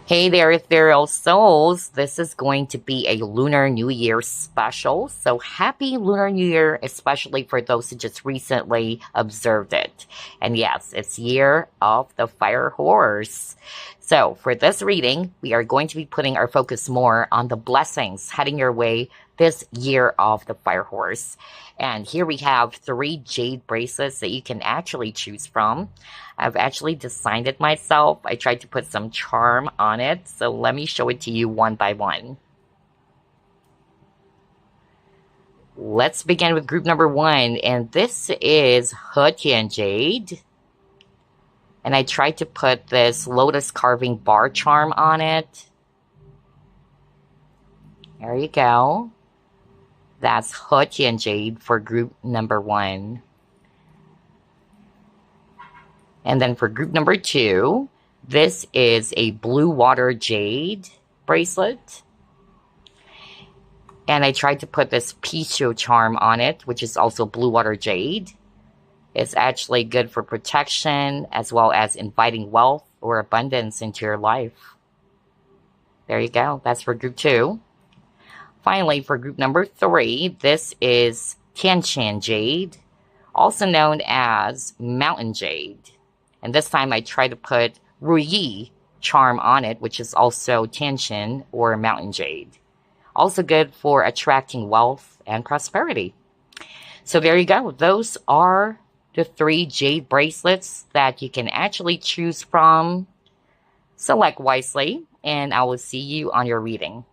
Hey there, Ethereal Souls. This is going to be a Lunar New Year special. So happy Lunar New Year, especially for those who just recently observed it. And yes, it's Year of the Fire Horse. So for this reading, we are going to be putting our focus more on the blessings heading your way this Year of the Fire Horse. And here we have 3 Jade bracelets that you can actually choose from. I've actually designed it myself. I tried to put some charm on it, so let me show it to you one by one. Let's begin with group number 1, and this is Hetian Jade. And I tried to put this Lotus carving bar charm on it. There you go. That's Hetian Jade for group number 1. And then for group number 2, this is a Bluewater Jade bracelet. And I tried to put this Pixiu charm on it, which is also Bluewater Jade. It's actually good for protection as well as inviting wealth or abundance into your life. There you go. That's for group 2. Finally, for group number 3, this is Tianshan Jade, also known as Mountain Jade. And this time I tried to put Ruyi charm on it, which is also Tianshan or Mountain Jade. Also good for attracting wealth and prosperity. So there you go. Those are the 3 Jade bracelets that you can actually choose from. Select wisely, and I will see you on your reading.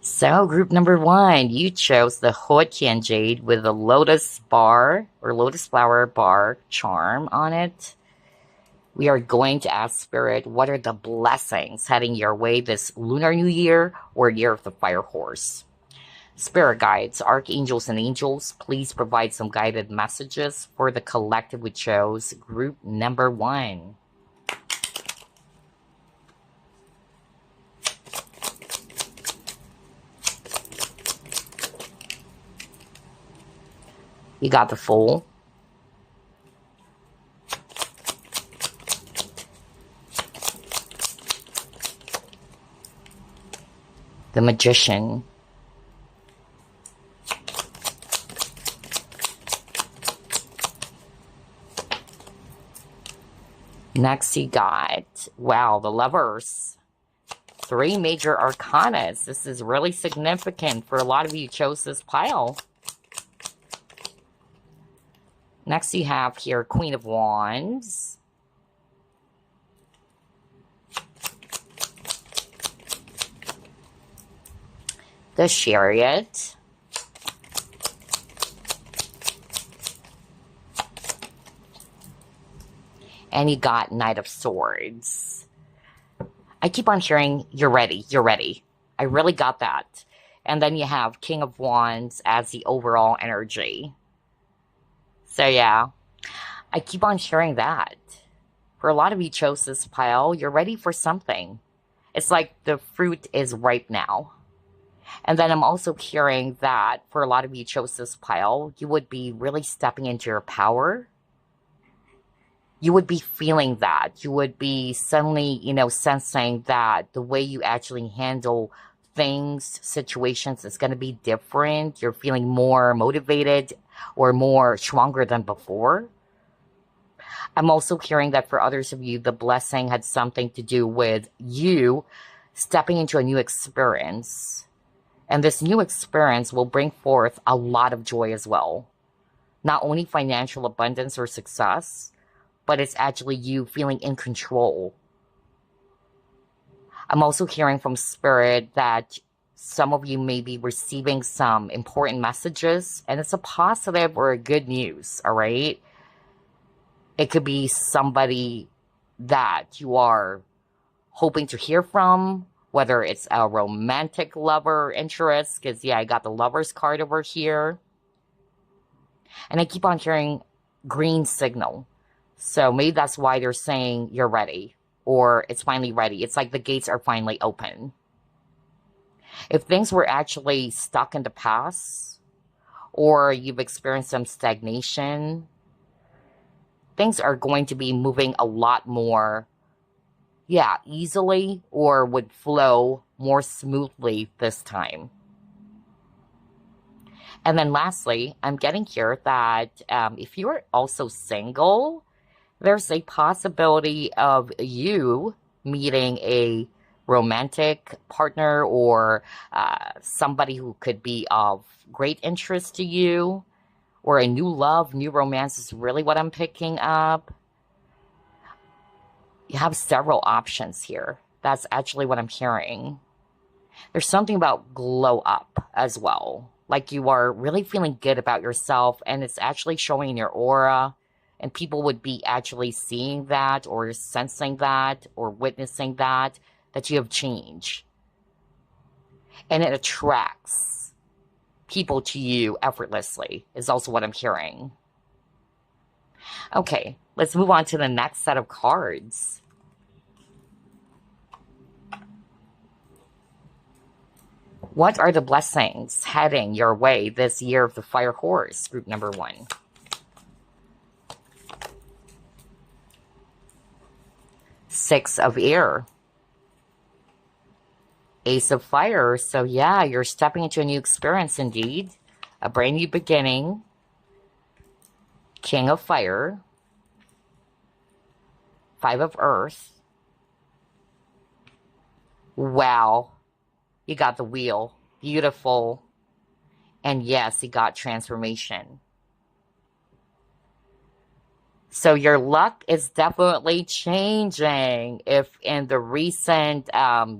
So, group number 1, you chose the Hetian Jade with the Lotus bar or Lotus flower bar charm on it. We are going to ask Spirit, what are the blessings heading your way this Lunar New Year or Year of the Fire Horse? Spirit guides, archangels, and angels, please provide some guided messages for the collective we chose, group number 1. You got the Fool. The Magician. Next you got, wow, the Lovers. 3 major arcanas. This is really significant for a lot of you who chose this pile. Next you have here Queen of Wands. The Chariot. And you got Knight of Swords. I keep on hearing, you're ready, you're ready. I really got that. And then you have King of Wands as the overall energy. So yeah, I keep on sharing that. For a lot of you chose this pile, you're ready for something. It's like the fruit is ripe now. And then I'm also hearing that for a lot of you chose this pile, you would be really stepping into your power. You would be feeling that. You would be suddenly, sensing that the way you actually handle things, situations is going to be different. You're feeling more motivated or more stronger than before. I'm also hearing that for others of you, the blessing had something to do with you stepping into a new experience. And this new experience will bring forth a lot of joy as well. Not only financial abundance or success, but it's actually you feeling in control. I'm also hearing from Spirit that some of you may be receiving some important messages, and it's a positive or a good news, all right? It could be somebody that you are hoping to hear from, whether it's a romantic lover interest, because, yeah, I got the Lover's card over here. And I keep on hearing green signal. So maybe that's why they're saying you're ready, or it's finally ready. It's like the gates are finally open. If things were actually stuck in the past, or you've experienced some stagnation, things are going to be moving a lot more yeah, easily or would flow more smoothly this time. And then lastly, I'm getting here that if you're also single, there's a possibility of you meeting a romantic partner or somebody who could be of great interest to you, or a new love, new romance is really what I'm picking up. You have several options here. That's actually what I'm hearing. There's something about glow up as well. Like you are really feeling good about yourself and it's actually showing in your aura. And people would be actually seeing that or sensing that or witnessing that you have changed. And it attracts people to you effortlessly, is also what I'm hearing. Okay, let's move on to the next set of cards. What are the blessings heading your way this year of the Fire Horse, group number 1? Six of Air. Ace of Fire. So yeah, you're stepping into a new experience indeed. A brand new beginning. King of Fire. Five of Earth. Wow. You got the Wheel. Beautiful. And yes, you got Transformation. So your luck is definitely changing. If in the recent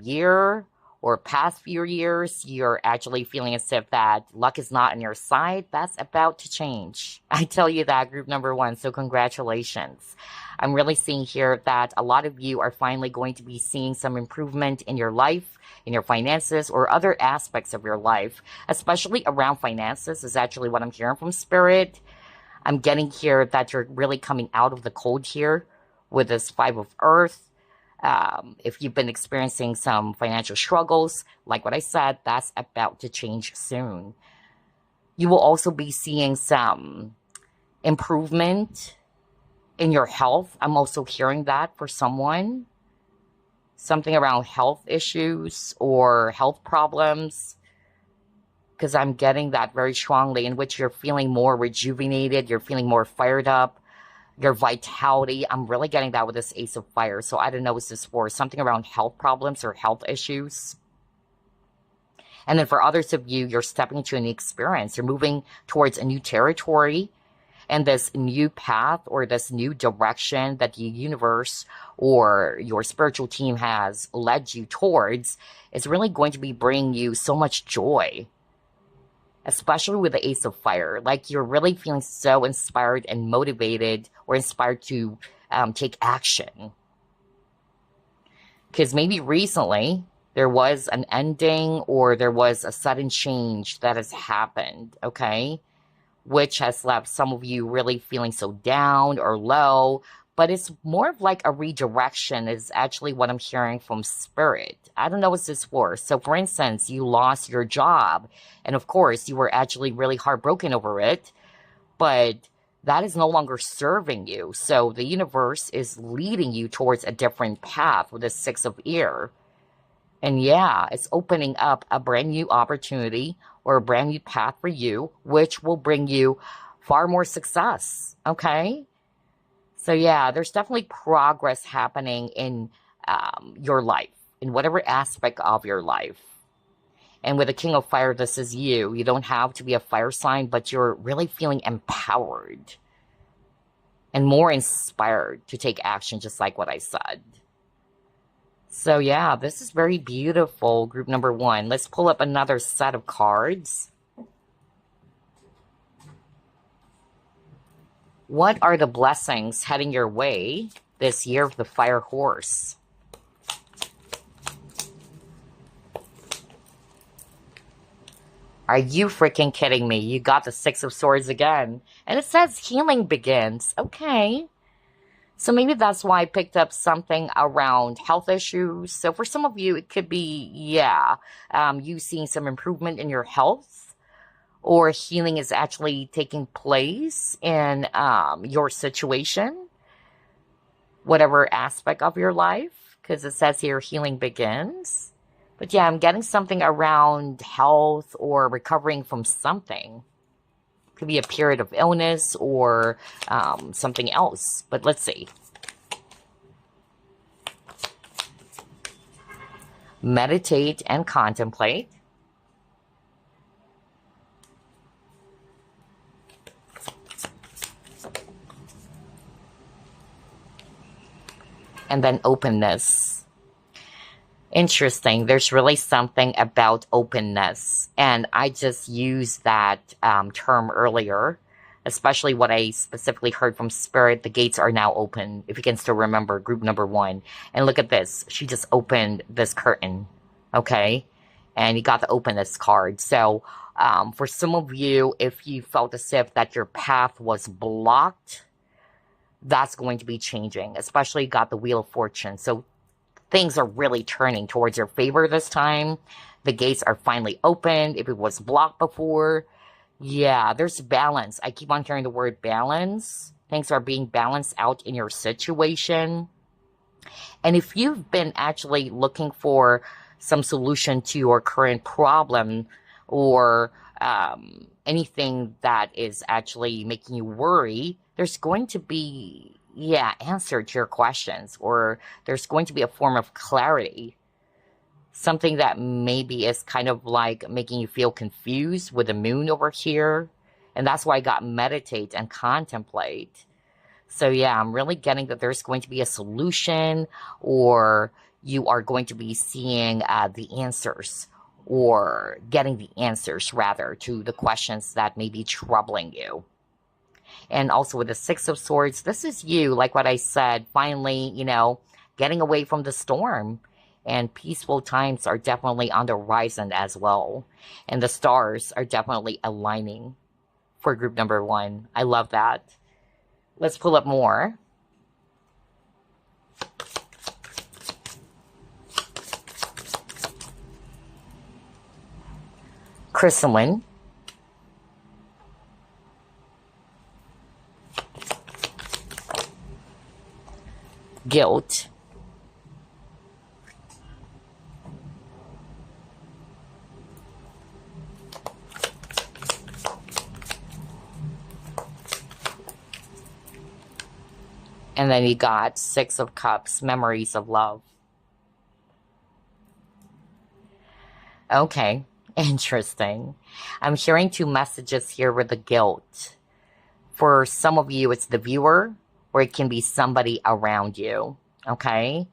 year or past few years, you're actually feeling as if that luck is not on your side, that's about to change. I tell you that, group number 1, so congratulations. I'm really seeing here that a lot of you are finally going to be seeing some improvement in your life, in your finances, or other aspects of your life, especially around finances is actually what I'm hearing from Spirit. I'm getting here that you're really coming out of the cold here with this Five of Earth. If you've been experiencing some financial struggles, like what I said, that's about to change soon. You will also be seeing some improvement in your health. I'm also hearing that for someone. Something around health issues or health problems. Because I'm getting that very strongly, in which you're feeling more rejuvenated, you're feeling more fired up, your vitality. I'm really getting that with this Ace of Fire. So I don't know what this for. Something around health problems or health issues. And then for others of you, you're stepping into a new experience. You're moving towards a new territory and this new path or this new direction that the universe or your spiritual team has led you towards is really going to be bringing you so much joy. Especially with the Ace of Fire, like you're really feeling so inspired and motivated or inspired to take action. Because maybe recently there was an ending or there was a sudden change that has happened, okay? Which has left some of you really feeling so down or low, but it's more of like a redirection is actually what I'm hearing from Spirit. I don't know what this for. So for instance, you lost your job and of course you were actually really heartbroken over it, but that is no longer serving you. So the universe is leading you towards a different path with the Six of Air. And yeah, it's opening up a brand new opportunity or a brand new path for you, which will bring you far more success, okay? So yeah, there's definitely progress happening in your life, in whatever aspect of your life. And with the King of Fire, this is you. You don't have to be a fire sign, but you're really feeling empowered and more inspired to take action, just like what I said. So yeah, this is very beautiful, group number 1. Let's pull up another set of cards. What are the blessings heading your way this year of the Fire Horse? Are you freaking kidding me? You got the Six of Swords again. And it says healing begins. Okay. So maybe that's why I picked up something around health issues. So for some of you, it could be, yeah, you seeing some improvement in your health. Or healing is actually taking place in your situation, whatever aspect of your life. because it says here healing begins. But yeah, I'm getting something around health or recovering from something. Could be a period of illness or something else. But let's see. Meditate and contemplate. And then openness. Interesting. There's really something about openness. And I just used that term earlier, especially what I specifically heard from Spirit. The gates are now open, if you can still remember group number 1. And look at this. She just opened this curtain. Okay? And you got the openness card. So for some of you, if you felt as if that your path was blocked, that's going to be changing. Especially got the Wheel of Fortune. So things are really turning towards your favor this time. The gates are finally opened. If it was blocked before, yeah, there's balance. I keep on hearing the word balance. Things are being balanced out in your situation. And if you've been actually looking for some solution to your current problem or anything that is actually making you worry, there's going to be, answer to your questions, or there's going to be a form of clarity. Something that maybe is kind of like making you feel confused with the moon over here. And that's why I got meditate and contemplate. So yeah, I'm really getting that there's going to be a solution, or you are going to be seeing the answers, or getting the answers rather to the questions that may be troubling you. And also with the Six of Swords, this is you, like what I said, finally, getting away from the storm. And peaceful times are definitely on the horizon as well. And the stars are definitely aligning for group number 1. I love that. Let's pull up more. Chrysalis. Guilt. And then you got Six of Cups, memories of love. Okay, interesting. I'm hearing 2 messages here with the guilt. For some of you, it's the viewer, or it can be somebody around you, okay?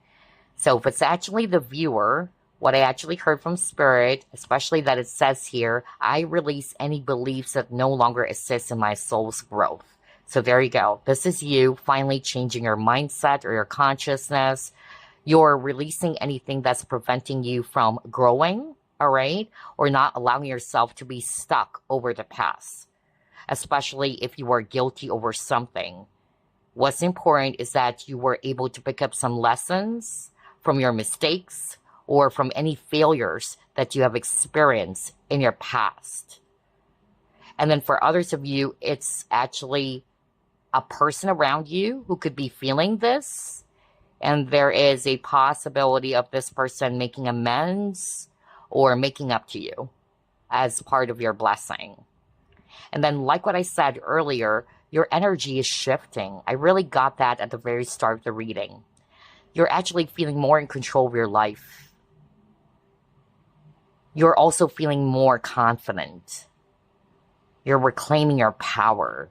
So if it's actually the viewer, what I actually heard from Spirit, especially that it says here, I release any beliefs that no longer assist in my soul's growth. So there you go. This is you finally changing your mindset or your consciousness. You're releasing anything that's preventing you from growing, all right? Or not allowing yourself to be stuck over the past, especially if you are guilty over something. What's important is that you were able to pick up some lessons from your mistakes or from any failures that you have experienced in your past. And then for others of you, it's actually a person around you who could be feeling this. And there is a possibility of this person making amends or making up to you as part of your blessing. And then like what I said earlier, your energy is shifting. I really got that at the very start of the reading. You're actually feeling more in control of your life. You're also feeling more confident. You're reclaiming your power.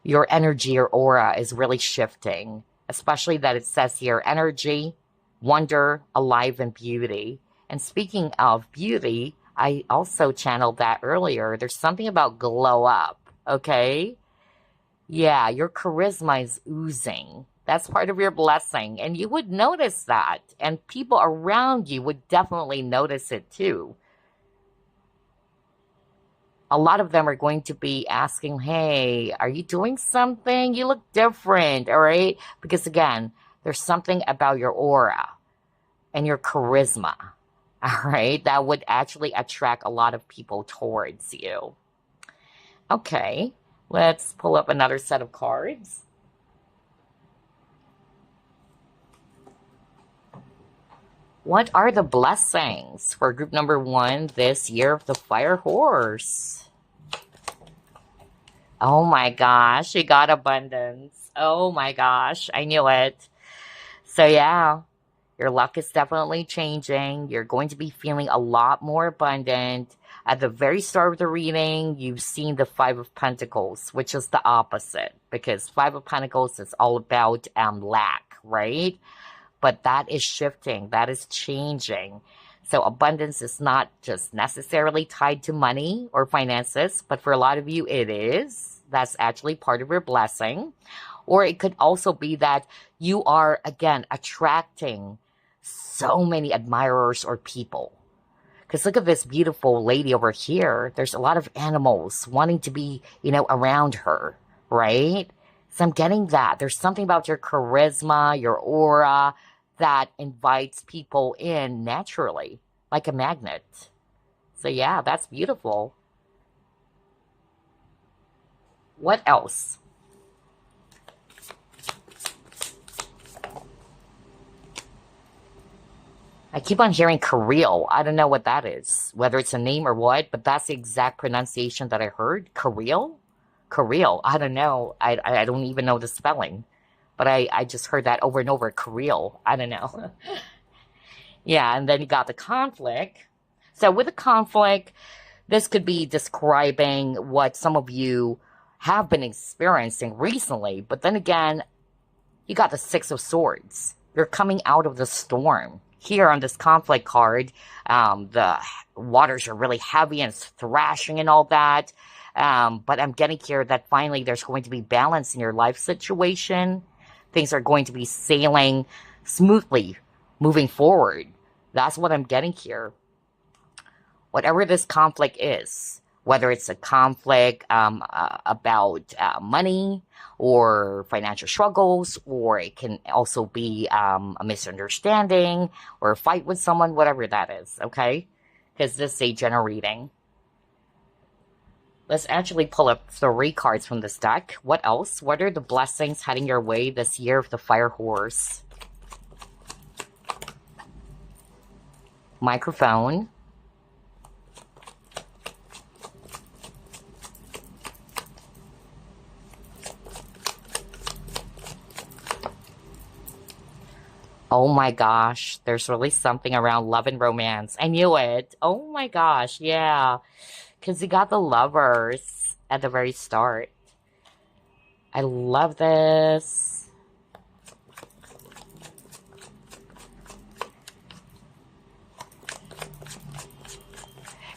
Your energy, your aura is really shifting, especially that it says here, energy, wonder, alive, and beauty. And speaking of beauty, I also channeled that earlier. There's something about glow up, okay? Yeah, your charisma is oozing. That's part of your blessing. And you would notice that. And people around you would definitely notice it too. A lot of them are going to be asking, hey, are you doing something? You look different, all right? Because again, there's something about your aura and your charisma, all right, that would actually attract a lot of people towards you. Okay, let's pull up another set of cards. What are the blessings for group number 1 this year of the Fire Horse? Oh my gosh, you got abundance. Oh my gosh, I knew it. So yeah, your luck is definitely changing. You're going to be feeling a lot more abundant. At the very start of the reading, you've seen the Five of Pentacles, which is the opposite, because Five of Pentacles is all about lack, right? But that is shifting, that is changing. So abundance is not just necessarily tied to money or finances, but for a lot of you, it is. That's actually part of your blessing. Or it could also be that you are, again, attracting so many admirers or people. Because look at this beautiful lady over here. There's a lot of animals wanting to be, around her, right? So I'm getting that. There's something about your charisma, your aura, that invites people in naturally, like a magnet. So yeah, that's beautiful. What else? I keep on hearing Kirill. I don't know what that is, whether it's a name or what, but that's the exact pronunciation that I heard. Kirill? Kirill. I don't know. I don't even know the spelling. But I just heard that over and over. Kirill. I don't know. Yeah, and then you got the conflict. So with the conflict, this could be describing what some of you have been experiencing recently. But then again, you got the Six of Swords. You're coming out of the storm. Here on this conflict card, the waters are really heavy and it's thrashing and all that. But I'm getting here that finally there's going to be balance in your life situation. Things are going to be sailing smoothly, moving forward. That's what I'm getting here. Whatever this conflict is, whether it's a conflict about money or financial struggles, or it can also be a misunderstanding or a fight with someone, whatever that is, okay? Because this is a general reading. Let's actually pull up 3 cards from this deck. What else? What are the blessings heading your way this year of the Fire Horse? Microphone. Oh my gosh, there's really something around love and romance. I knew it. Oh my gosh, yeah. Because you got the Lovers at the very start. I love this.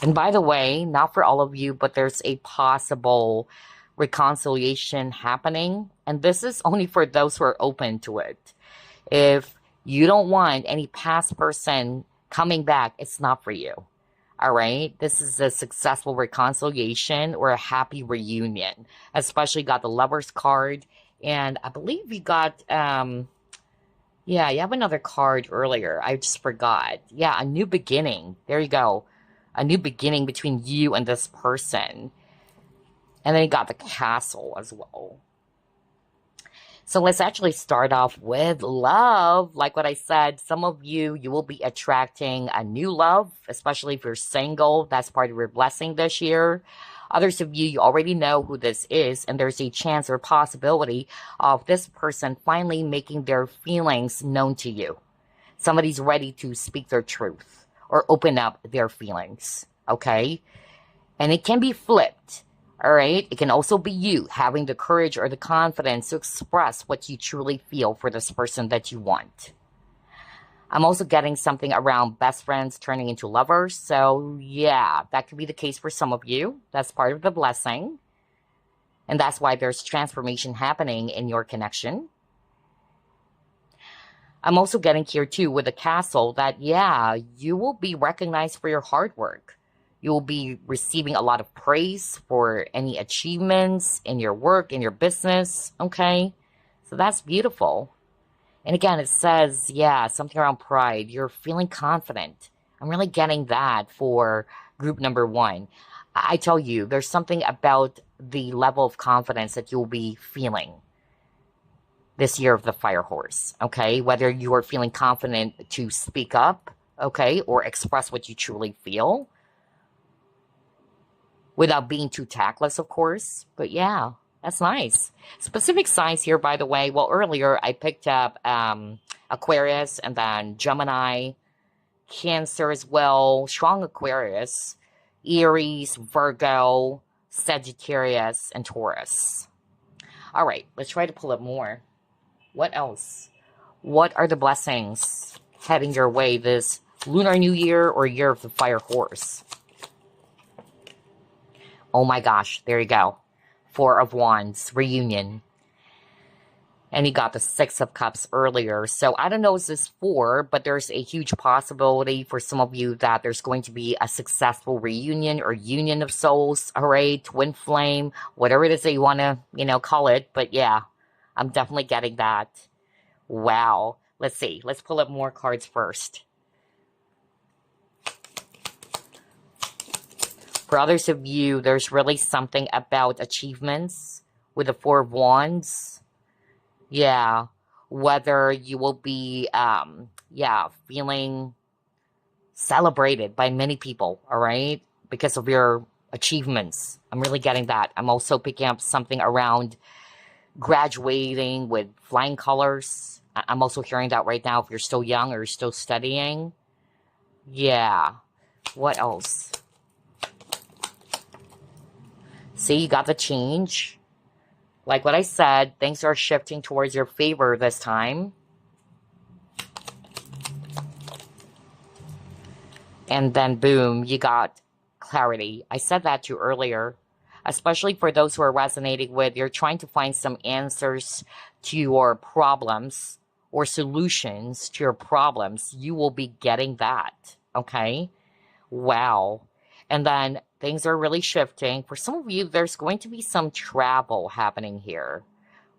And by the way, not for all of you, but there's a possible reconciliation happening. And this is only for those who are open to it. If you don't want any past person coming back, it's not for you. All right? This is a successful reconciliation or a happy reunion. Especially got the Lovers card. And I believe you got, yeah, you have another card earlier. I just forgot. Yeah, a new beginning. There you go. A new beginning between you and this person. And then you got the Castle as well. So let's actually start off with love. Like what I said, some of you will be attracting a new love, especially if you're single. That's part of your blessing this year. Others of you already know who this is, and there's a chance or possibility of this person finally making their feelings known to you. Somebody's ready to speak their truth or open up their feelings, okay? And it can be flipped. All right. It can also be you having the courage or the confidence to express what you truly feel for this person that you want. I'm also getting something around best friends turning into lovers. So yeah, that could be the case for some of you. That's part of the blessing. And that's why there's transformation happening in your connection. I'm also getting here too with the Castle that, yeah, you will be recognized for your hard work. You'll be receiving a lot of praise for any achievements in your work, in your business, okay? So that's beautiful. And again, it says, yeah, something around pride. You're feeling confident. I'm really getting that for group number 1. I tell you, there's something about the level of confidence that you'll be feeling this year of the Fire Horse, okay? Whether you are feeling confident to speak up okay? Or express what you truly feel without being too tactless, of course. But yeah, that's nice. Specific signs here, by the way. Well, earlier I picked up Aquarius and then Gemini, Cancer as well, strong Aquarius, Aries, Virgo, Sagittarius, and Taurus. All right, let's try to pull up more. What else? What are the blessings heading your way this Lunar New Year or Year of the Fire Horse? Oh my gosh, there you go. Four of Wands, reunion. And you got the Six of Cups earlier. So I don't know what this is for, but there's a huge possibility for some of you that there's going to be a successful reunion or union of souls, all right? Twin flame, whatever it is that you want to, call it. But yeah, I'm definitely getting that. Wow. Let's see. Let's pull up more cards first. For others of you, there's really something about achievements with the Four of Wands. Yeah, whether you will be, feeling celebrated by many people, all right, because of your achievements. I'm really getting that. I'm also picking up something around graduating with flying colors. I'm also hearing that right now if you're still young or you're still studying. Yeah. What else? See, you got the change. Like what I said, things are shifting towards your favor this time. And then boom, you got clarity. I said that to you earlier. Especially for those who are resonating with, you're trying to find some answers to your problems or solutions to your problems. You will be getting that. Okay? Wow. And then things are really shifting. For some of you, there's going to be some travel happening here.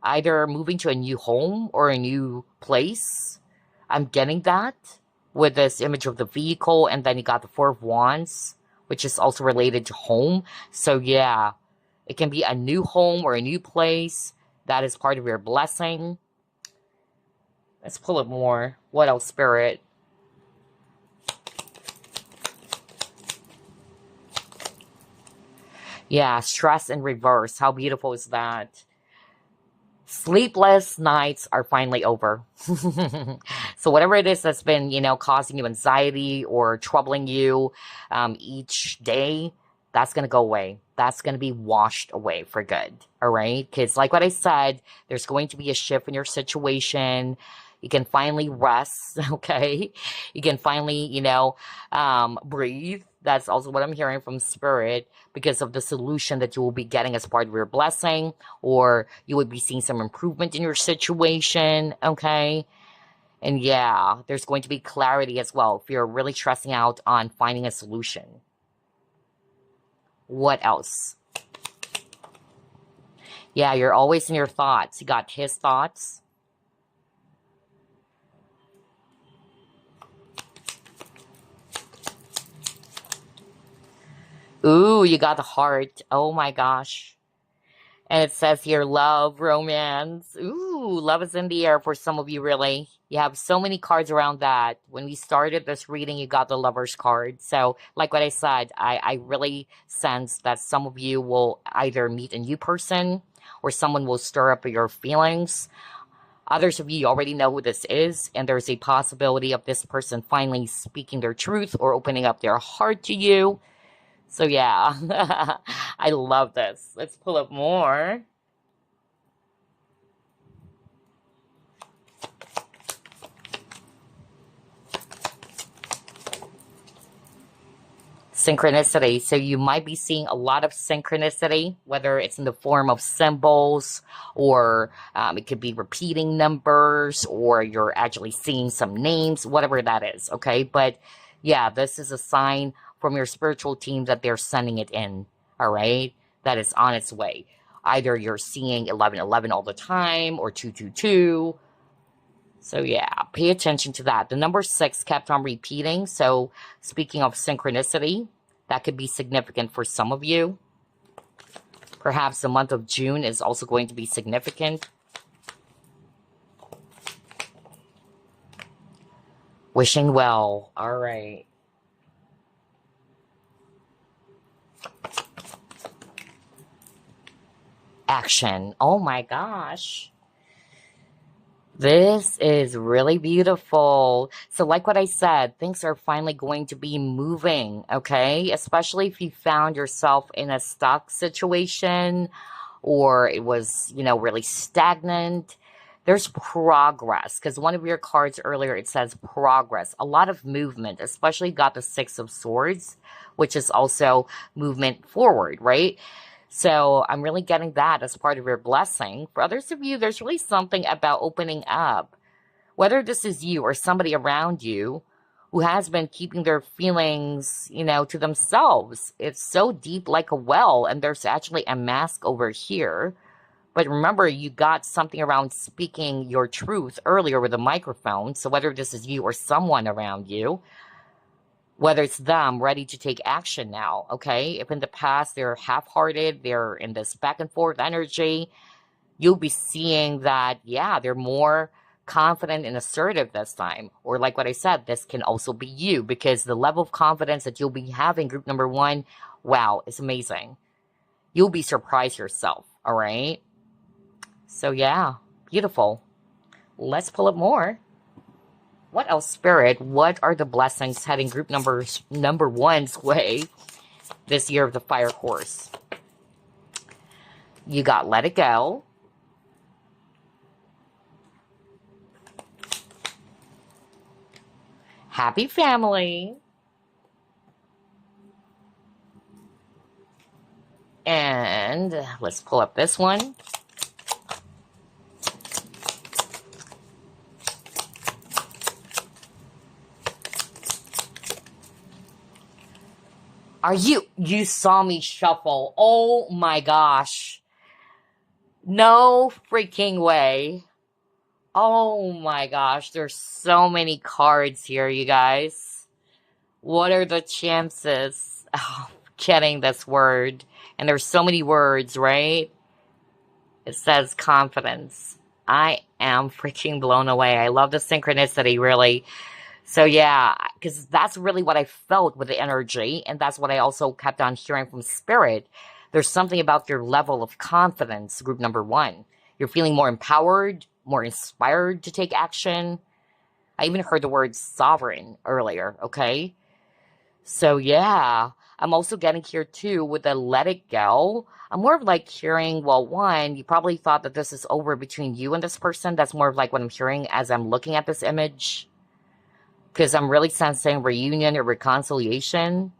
Either moving to a new home or a new place. I'm getting that with this image of the vehicle. And then you got the Four of Wands, which is also related to home. So yeah, it can be a new home or a new place. That is part of your blessing. Let's pull it more. What else, Spirit? Yeah, stress in reverse. How beautiful is that? Sleepless nights are finally over. So whatever it is that's been, causing you anxiety or troubling you each day, that's going to go away. That's going to be washed away for good. All right? Because like what I said, there's going to be a shift in your situation. You can finally rest, okay? You can finally, breathe. That's also what I'm hearing from Spirit because of the solution that you will be getting as part of your blessing, or you would be seeing some improvement in your situation, okay? And yeah, there's going to be clarity as well if you're really stressing out on finding a solution. What else? Yeah, you're always in your thoughts. You got his thoughts. Ooh, you got the heart. Oh my gosh. And it says here, love, romance. Ooh, love is in the air for some of you, really. You have so many cards around that. When we started this reading, you got the lover's card. So, like what I said, I really sense that some of you will either meet a new person or someone will stir up your feelings. Others of you already know who this is, and there's a possibility of this person finally speaking their truth or opening up their heart to you. So yeah, I love this. Let's pull up more. Synchronicity. So you might be seeing a lot of synchronicity, whether it's in the form of symbols or it could be repeating numbers or you're actually seeing some names, whatever that is, okay? But yeah, this is a sign from your spiritual team that they're sending it in, all right? That is on its way. Either you're seeing 1111 all the time or 222. So yeah, pay attention to that. The number 6 kept on repeating. So speaking of synchronicity, that could be significant for some of you. Perhaps the month of June is also going to be significant. Wishing well. All right. Action. Oh my gosh. This is really beautiful. So like what I said, things are finally going to be moving, okay? Especially if you found yourself in a stuck situation or it was, really stagnant. There's progress because one of your cards earlier, it says progress. A lot of movement, especially got the Six of Swords, which is also movement forward, right? So I'm really getting that as part of your blessing. For others of you, there's really something about opening up. Whether this is you or somebody around you who has been keeping their feelings, to themselves. It's so deep like a well, and there's actually a mask over here. But remember, you got something around speaking your truth earlier with a microphone. So whether this is you or someone around you, whether it's them ready to take action now, okay? If in the past they're half-hearted, they're in this back and forth energy, you'll be seeing that, yeah, they're more confident and assertive this time. Or like what I said, this can also be you because the level of confidence that you'll be having, group number one, wow, it's amazing. You'll be surprised yourself, all right? So yeah, beautiful. Let's pull up more. What else, Spirit? What are the blessings heading group number one's way this year of the Fire Horse? You got Let It Go. Happy Family. And let's pull up this one. You saw me shuffle. Oh my gosh. No freaking way. Oh my gosh, there's so many cards here, you guys. What are the chances of getting this word? And there's so many words, right? It says confidence. I am freaking blown away. I love the synchronicity, really. So yeah, because that's really what I felt with the energy, and that's what I also kept on hearing from Spirit. There's something about your level of confidence, group number one. You're feeling more empowered, more inspired to take action. I even heard the word sovereign earlier, okay? So yeah, I'm also getting here too with the let it go. I'm more of like hearing, well, one, you probably thought that this is over between you and this person. That's more of like what I'm hearing as I'm looking at this image. Because I'm really sensing reunion or reconciliation.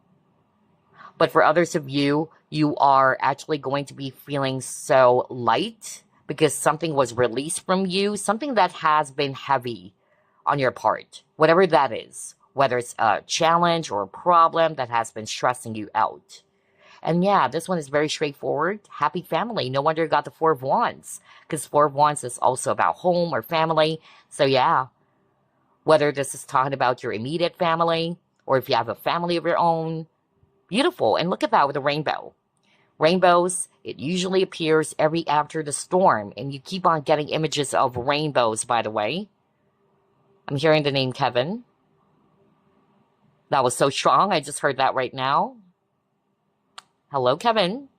But for others of you, you are actually going to be feeling so light because something was released from you, something that has been heavy on your part, whatever that is, whether it's a challenge or a problem that has been stressing you out. And yeah, this one is very straightforward. Happy family. No wonder you got the Four of Wands, because Four of Wands is also about home or family. So yeah, whether this is talking about your immediate family or if you have a family of your own. Beautiful. And look at that with a rainbow. Rainbows, it usually appears every after the storm. And you keep on getting images of rainbows, by the way. I'm hearing the name Kevin. That was so strong. I just heard that right now. Hello, Kevin.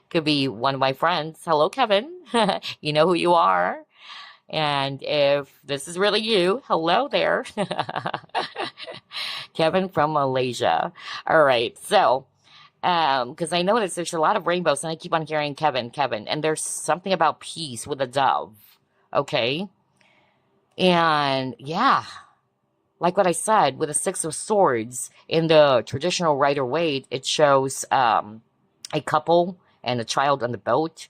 Could be one of my friends. Hello, Kevin. You know who you are. And if this is really you, hello there. Kevin from Malaysia. All right. So, because I noticed there's a lot of rainbows and I keep on hearing Kevin, Kevin. And there's something about peace with a dove. Okay. And yeah, like what I said, with the Six of Swords in the traditional Rider-Waite, it shows a couple and a child on the boat.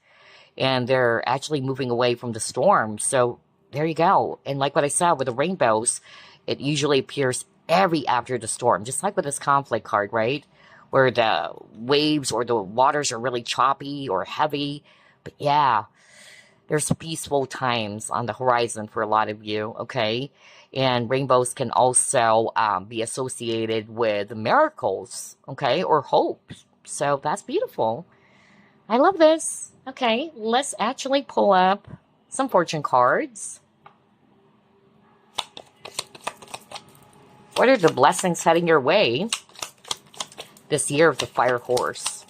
And they're actually moving away from the storm. So there you go. And like what I said with the rainbows, it usually appears every after the storm, just like with this conflict card, right? Where the waves or the waters are really choppy or heavy. But yeah, there's peaceful times on the horizon for a lot of you, okay? And rainbows can also be associated with miracles, okay? Or hope. So that's beautiful. I love this. Okay, let's actually pull up some fortune cards. What are the blessings heading your way this year of the Fire Horse?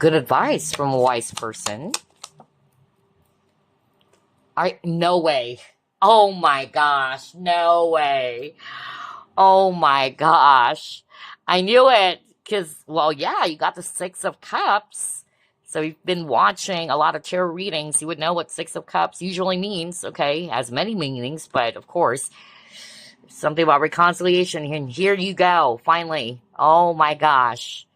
Good advice from a wise person. No way. Oh my gosh. No way. Oh my gosh. I knew it. Because, well, yeah, you got the Six of Cups. So you've been watching a lot of tarot readings. You would know what Six of Cups usually means, okay? Has many meanings, but of course, something about reconciliation. And here you go, finally. Oh my gosh.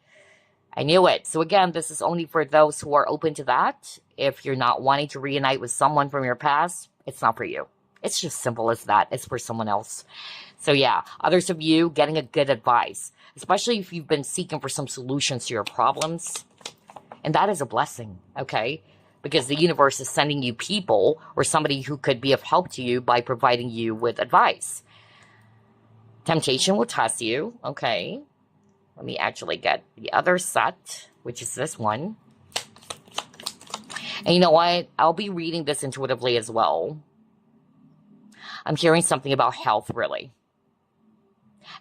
I knew it. So again, this is only for those who are open to that. If you're not wanting to reunite with someone from your past, it's not for you. It's just simple as that. It's for someone else. So yeah, others of you getting a good advice, especially if you've been seeking for some solutions to your problems. And that is a blessing, okay? Because the universe is sending you people or somebody who could be of help to you by providing you with advice. Temptation will test you, okay? Let me actually get the other set, which is this one. And you know what? I'll be reading this intuitively as well. I'm hearing something about health, really.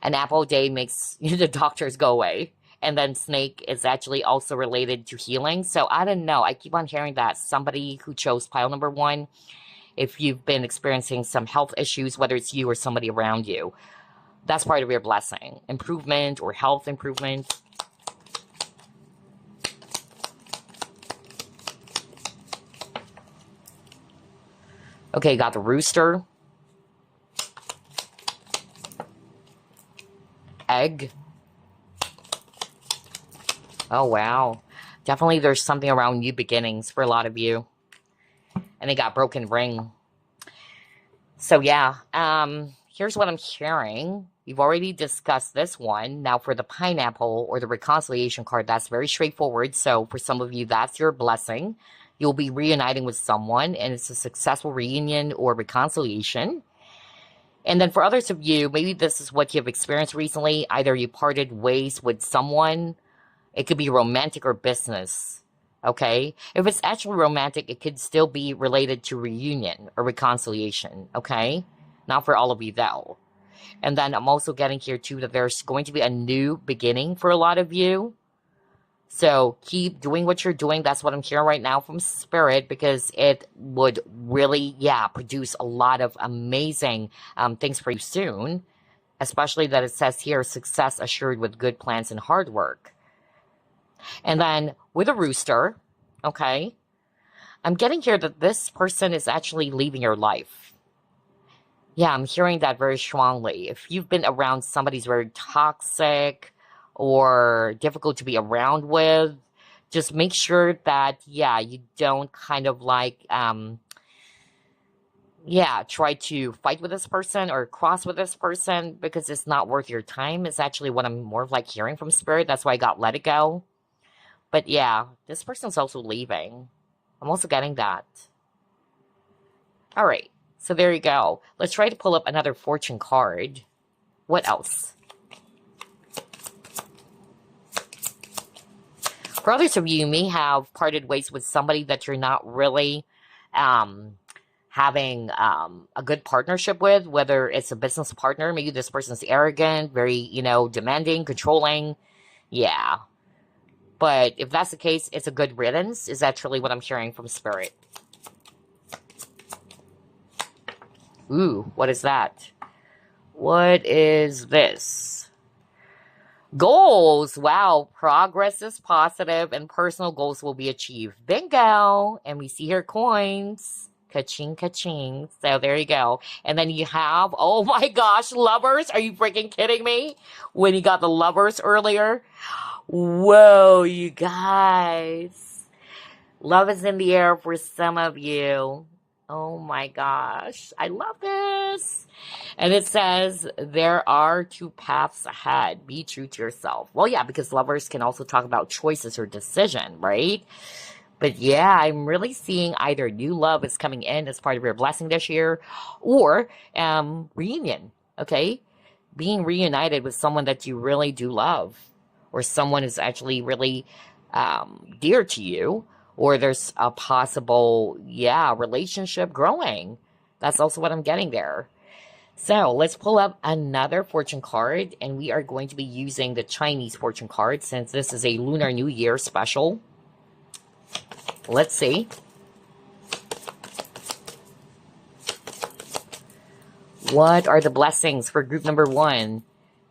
An apple a day makes the doctors go away. And then snake is actually also related to healing. So I don't know. I keep on hearing that somebody who chose pile number 1, if you've been experiencing some health issues, whether it's you or somebody around you, that's part of your blessing. Improvement or health improvement. Okay, got the rooster. Egg. Oh, wow. Definitely there's something around new beginnings for a lot of you. And they got broken ring. So, yeah. Here's what I'm hearing. We've already discussed this one. Now, for the pineapple or the reconciliation card, that's very straightforward. So, for some of you, that's your blessing. You'll be reuniting with someone, and it's a successful reunion or reconciliation. And then for others of you, maybe this is what you've experienced recently. Either you parted ways with someone. It could be romantic or business, okay? If it's actually romantic, it could still be related to reunion or reconciliation, okay? Not for all of you, though. And then I'm also getting here, too, that there's going to be a new beginning for a lot of you. So keep doing what you're doing. That's what I'm hearing right now from Spirit, because it would really, produce a lot of amazing things for you soon. Especially that it says here, success assured with good plans and hard work. And then with a rooster, okay, I'm getting here that this person is actually leaving your life. Yeah, I'm hearing that very strongly. If you've been around somebody who's very toxic or difficult to be around with, just make sure that, you don't kind of like, try to fight with this person or cross with this person, because it's not worth your time. It's actually what I'm more of like hearing from Spirit. That's why I got let it go. But yeah, this person's also leaving. I'm also getting that. All right, so there you go. Let's try to pull up another fortune card. What else? For others of you, you may have parted ways with somebody that you're not really having a good partnership with, whether it's a business partner. Maybe this person's arrogant, very, demanding, controlling. Yeah. But if that's the case, it's a good riddance, is actually what I'm hearing from Spirit. Ooh, what is that? What is this? Goals. Wow, progress is positive and personal goals will be achieved. Bingo. And we see here coins. Ka-ching, ka-ching. So there you go. And then you have, oh my gosh, lovers. Are you freaking kidding me? When you got the lovers earlier. Whoa, you guys. Love is in the air for some of you. Oh my gosh. I love this. And it says, there are 2 paths ahead. Be true to yourself. Well, yeah, because lovers can also talk about choices or decision, right? But yeah, I'm really seeing either new love is coming in as part of your blessing this year, or reunion, okay? Being reunited with someone that you really do love, or someone is actually really dear to you, or there's a possible, yeah, relationship growing. That's also what I'm getting there. So let's pull up another fortune card, and we are going to be using the Chinese fortune card since this is a Lunar New Year special. Let's see. What are the blessings for group number 1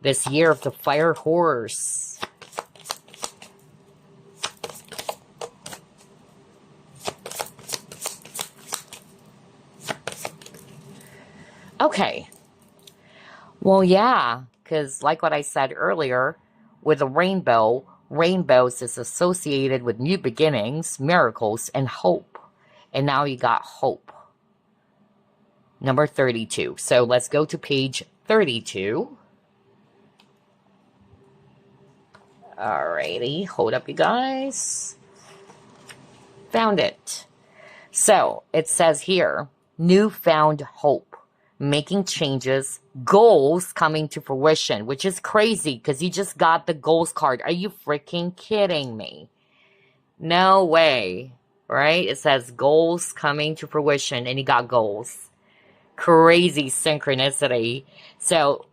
this year of the Fire Horse? Okay. Well, yeah, because like what I said earlier, with a rainbow, rainbows is associated with new beginnings, miracles, and hope. And now you got hope. Number 32. So let's go to page 32. Alrighty, hold up, you guys. Found it. So it says here, newfound hope, making changes, goals coming to fruition, which is crazy because you just got the goals card. Are you freaking kidding me? No way, right? It says goals coming to fruition and you got goals. Crazy synchronicity. So,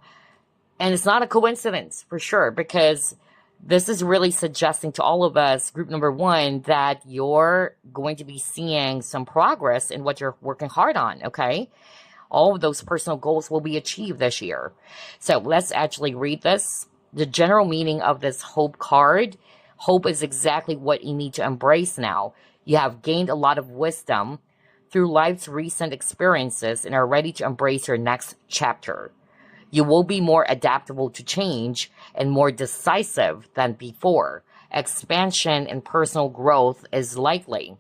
and it's not a coincidence for sure, because this is really suggesting to all of us, group number 1, that you're going to be seeing some progress in what you're working hard on, okay? All of those personal goals will be achieved this year. So let's actually read this. The general meaning of this hope card. Hope is exactly what you need to embrace now. You have gained a lot of wisdom through life's recent experiences and are ready to embrace your next chapter. You will be more adaptable to change and more decisive than before. Expansion and personal growth is likely.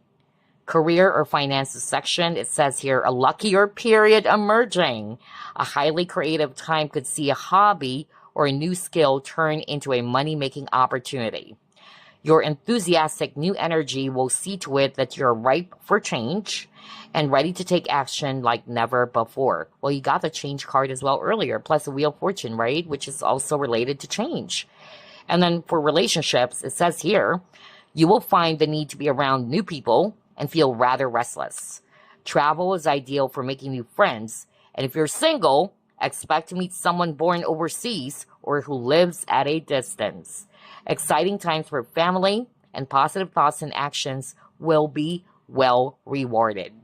Career or finances section, it says here, a luckier period emerging. A highly creative time could see a hobby or a new skill turn into a money-making opportunity. Your enthusiastic new energy will see to it that you're ripe for change and ready to take action like never before. Well, you got the change card as well earlier, plus the Wheel of Fortune, right? Which is also related to change. And then for relationships, it says here, you will find the need to be around new people and feel rather restless. Travel is ideal for making new friends. And if you're single, expect to meet someone born overseas or who lives at a distance. Exciting times for family and positive thoughts and actions will be well rewarded.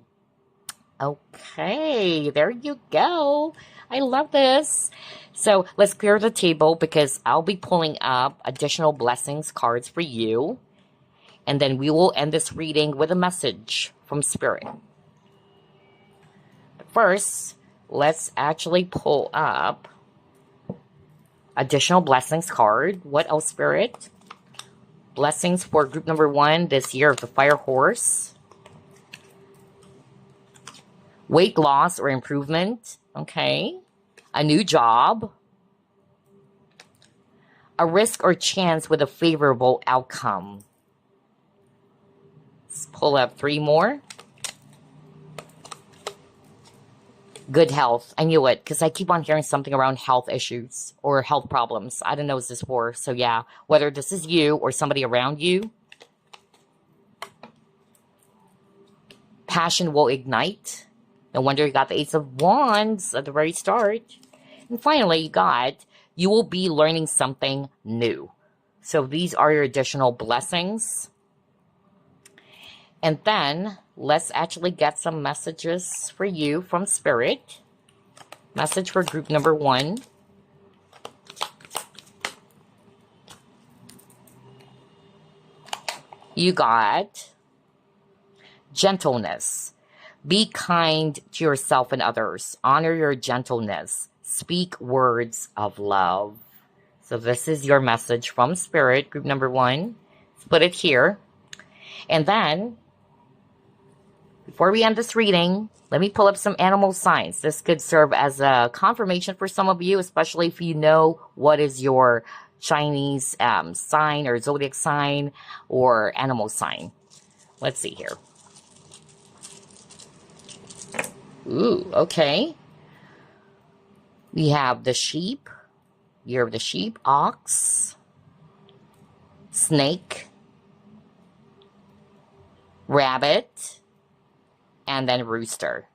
Okay, there you go. I love this. So let's clear the table because I'll be pulling up additional blessings cards for you. And then we will end this reading with a message from Spirit. But first, let's actually pull up additional blessings card. What else, Spirit? Blessings for group number 1 this year of the Fire Horse. Weight loss or improvement. Okay. A new job. A risk or chance with a favorable outcome. Let's pull up 3 more. Good health. I knew it because I keep on hearing something around health issues or health problems. I don't know what this is for. So yeah, whether this is you or somebody around you. Passion will ignite. No wonder you got the Ace of Wands at the very start. And finally, you will be learning something new. So these are your additional blessings. And then let's actually get some messages for you from Spirit. Message for group number 1. You got gentleness. Be kind to yourself and others. Honor your gentleness. Speak words of love. So this is your message from Spirit, group number 1. Let's put it here. And then, before we end this reading, let me pull up some animal signs. This could serve as a confirmation for some of you, especially if you know what is your Chinese sign or zodiac sign or animal sign. Let's see here. Ooh, okay. We have the sheep, year of the sheep, ox, snake, rabbit, and then rooster.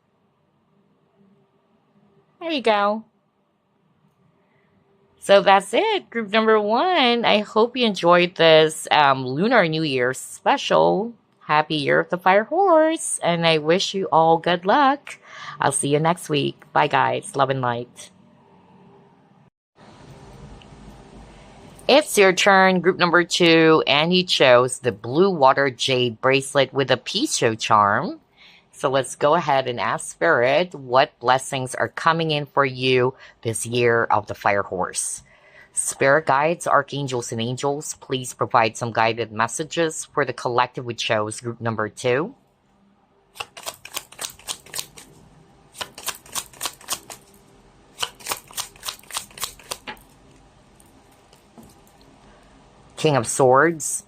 There you go. So that's it, group number 1. I hope you enjoyed this Lunar New Year special. Happy Year of the Fire Horse, and I wish you all good luck. I'll see you next week. Bye, guys. Love and light. It's your turn, group number 2, and you chose the Bluewater Jade Bracelet with a Pixiu charm. So let's go ahead and ask Spirit what blessings are coming in for you this year of the Fire Horse. Spirit guides, archangels, and angels, please provide some guided messages for the collective we chose, group number 2. King of Swords.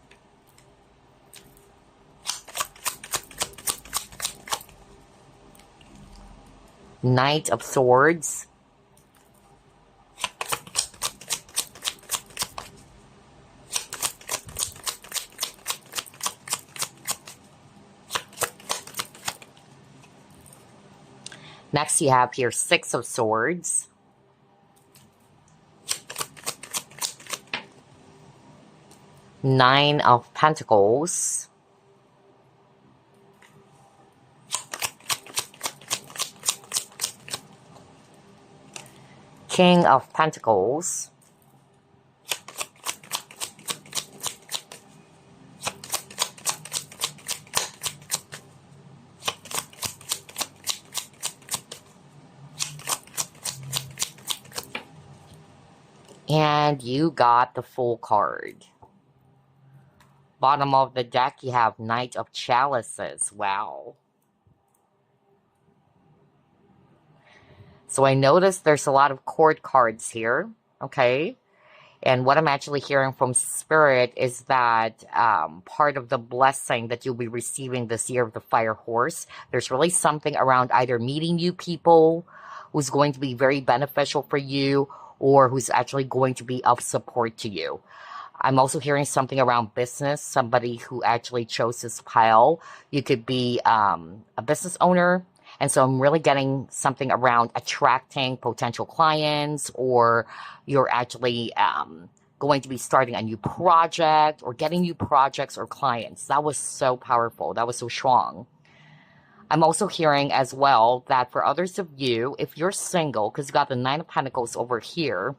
Knight of Swords. Next you have here Six of Swords. Nine of Pentacles. King of Pentacles. And you got the Fool card. Bottom of the deck, you have Knight of Chalices. Wow. So I noticed there's a lot of court cards here, okay? And what I'm actually hearing from Spirit is that part of the blessing that you'll be receiving this year of the Fire Horse, there's really something around either meeting new people who's going to be very beneficial for you or who's actually going to be of support to you. I'm also hearing something around business, somebody who actually chose this pile. You could be a business owner. And so I'm really getting something around attracting potential clients, or you're actually going to be starting a new project or getting new projects or clients. That was so powerful. That was so strong. I'm also hearing as well that for others of you, if you're single, because you got the Nine of Pentacles over here,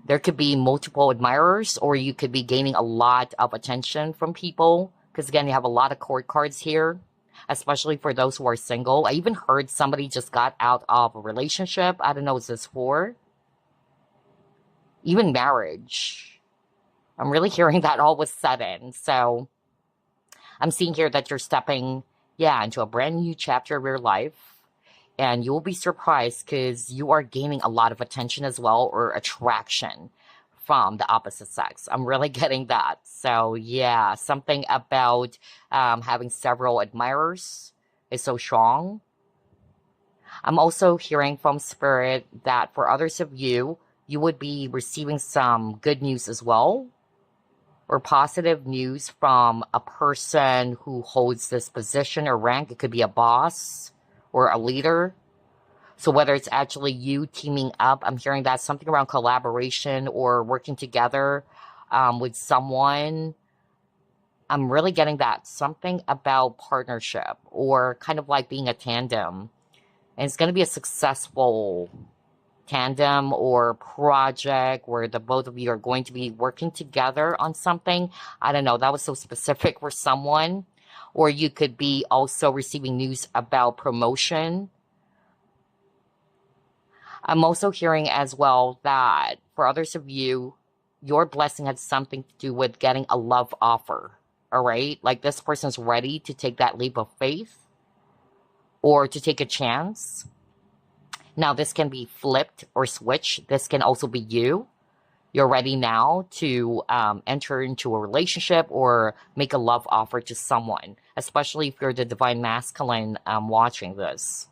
there could be multiple admirers, or you could be gaining a lot of attention from people. Because again, you have a lot of court cards here, especially for those who are single. I even heard somebody just got out of a relationship. I don't know what this for. Even marriage. I'm really hearing that all was sudden. So I'm seeing here that you're stepping, into a brand new chapter of your life. And you'll be surprised because you are gaining a lot of attention as well, or attraction from the opposite sex. I'm really getting that. So yeah, something about having several admirers is so strong. I'm also hearing from Spirit that for others of you, you would be receiving some good news as well, or positive news from a person who holds this position or rank. It could be a boss or a leader. So whether it's actually you teaming up, I'm hearing that something around collaboration or working together with someone. I'm really getting that. Something about partnership or kind of like being a tandem. And it's going to be a successful tandem or project where the both of you are going to be working together on something. I don't know. That was so specific for someone. Or you could be also receiving news about promotion. I'm also hearing as well that for others of you, your blessing has something to do with getting a love offer. All right? Like this person's ready to take that leap of faith or to take a chance. Now, this can be flipped or switched. This can also be you. You're ready now to enter into a relationship or make a love offer to someone, especially if you're the Divine Masculine watching this.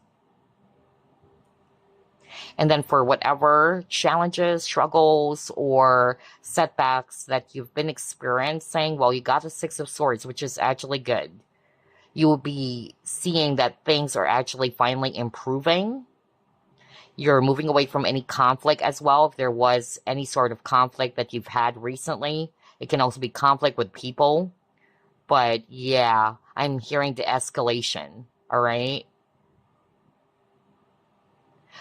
And then for whatever challenges, struggles, or setbacks that you've been experiencing, well, you got the Six of Swords, which is actually good. You will be seeing that things are actually finally improving. You're moving away from any conflict as well. If there was any sort of conflict that you've had recently, it can also be conflict with people. But yeah, I'm hearing the escalation. All right.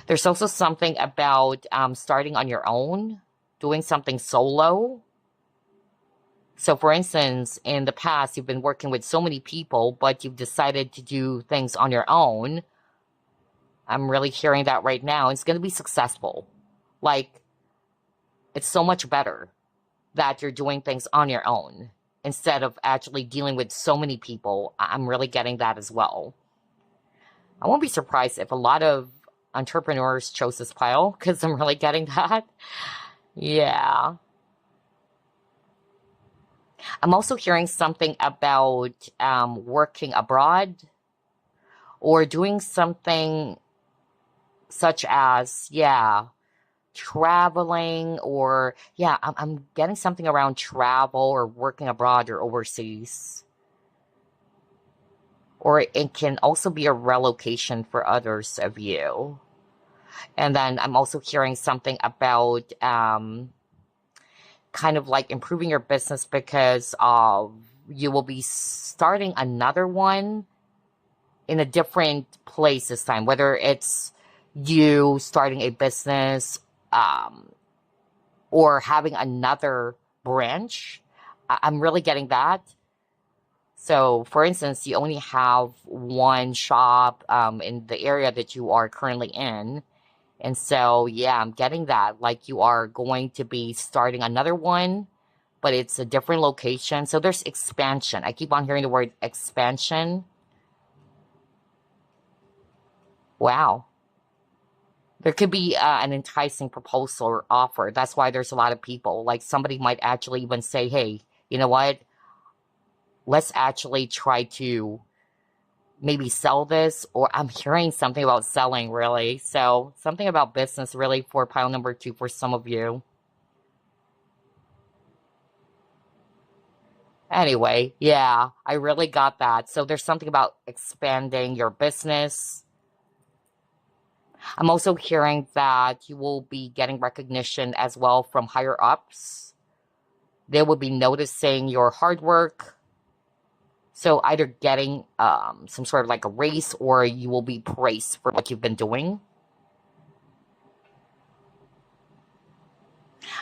There's also something about starting on your own, doing something solo. So, for instance, in the past, you've been working with so many people, but you've decided to do things on your own. I'm really hearing that right now. It's going to be successful. Like, it's so much better that you're doing things on your own instead of actually dealing with so many people. I'm really getting that as well. I won't be surprised if a lot of entrepreneurs chose this pile because I'm really getting that. Yeah. I'm also hearing something about working abroad or doing something such as, yeah, traveling or, yeah, I'm getting something around travel or working abroad or overseas. Or it can also be a relocation for others of you. And then I'm also hearing something about kind of like improving your business because you will be starting another one in a different place this time, whether it's you starting a business or having another branch. I'm really getting that. So, for instance, you only have one shop in the area that you are currently in. And so, yeah, I'm getting that. Like you are going to be starting another one, but it's a different location. So there's expansion. I keep on hearing the word expansion. Wow. There could be an enticing proposal or offer. That's why there's a lot of people. Like somebody might actually even say, hey, you know what? Let's actually try to maybe sell this. Or I'm hearing something about selling, really. So something about business, really, for pile number 2 for some of you. Anyway, yeah, I really got that. So there's something about expanding your business. I'm also hearing that you will be getting recognition as well from higher ups. They will be noticing your hard work. So either getting some sort of like a raise or you will be praised for what you've been doing.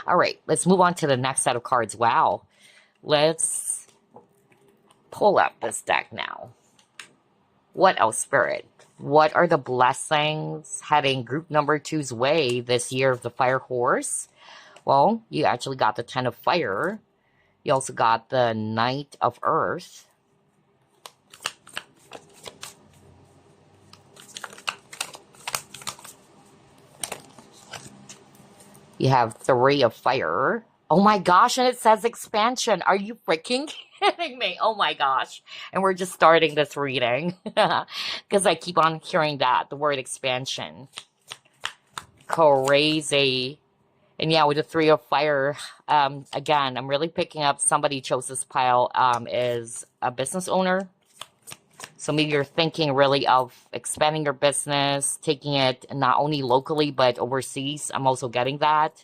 All right, let's move on to the next set of cards. Wow. Let's pull up this deck now. What else, Spirit? What are the blessings heading group number 2's way this year of the Fire Horse? Well, you actually got the 10 of Fire. You also got the Knight of Earth. You have 3 of Fire. Oh my gosh, and it says expansion. Are you freaking kidding me? Oh my gosh. And we're just starting this reading. Because I keep on hearing that, the word expansion. Crazy. And yeah, with the 3 of Fire, again, I'm really picking up somebody chose this pile is a business owner. So maybe you're thinking really of expanding your business, taking it not only locally, but overseas. I'm also getting that.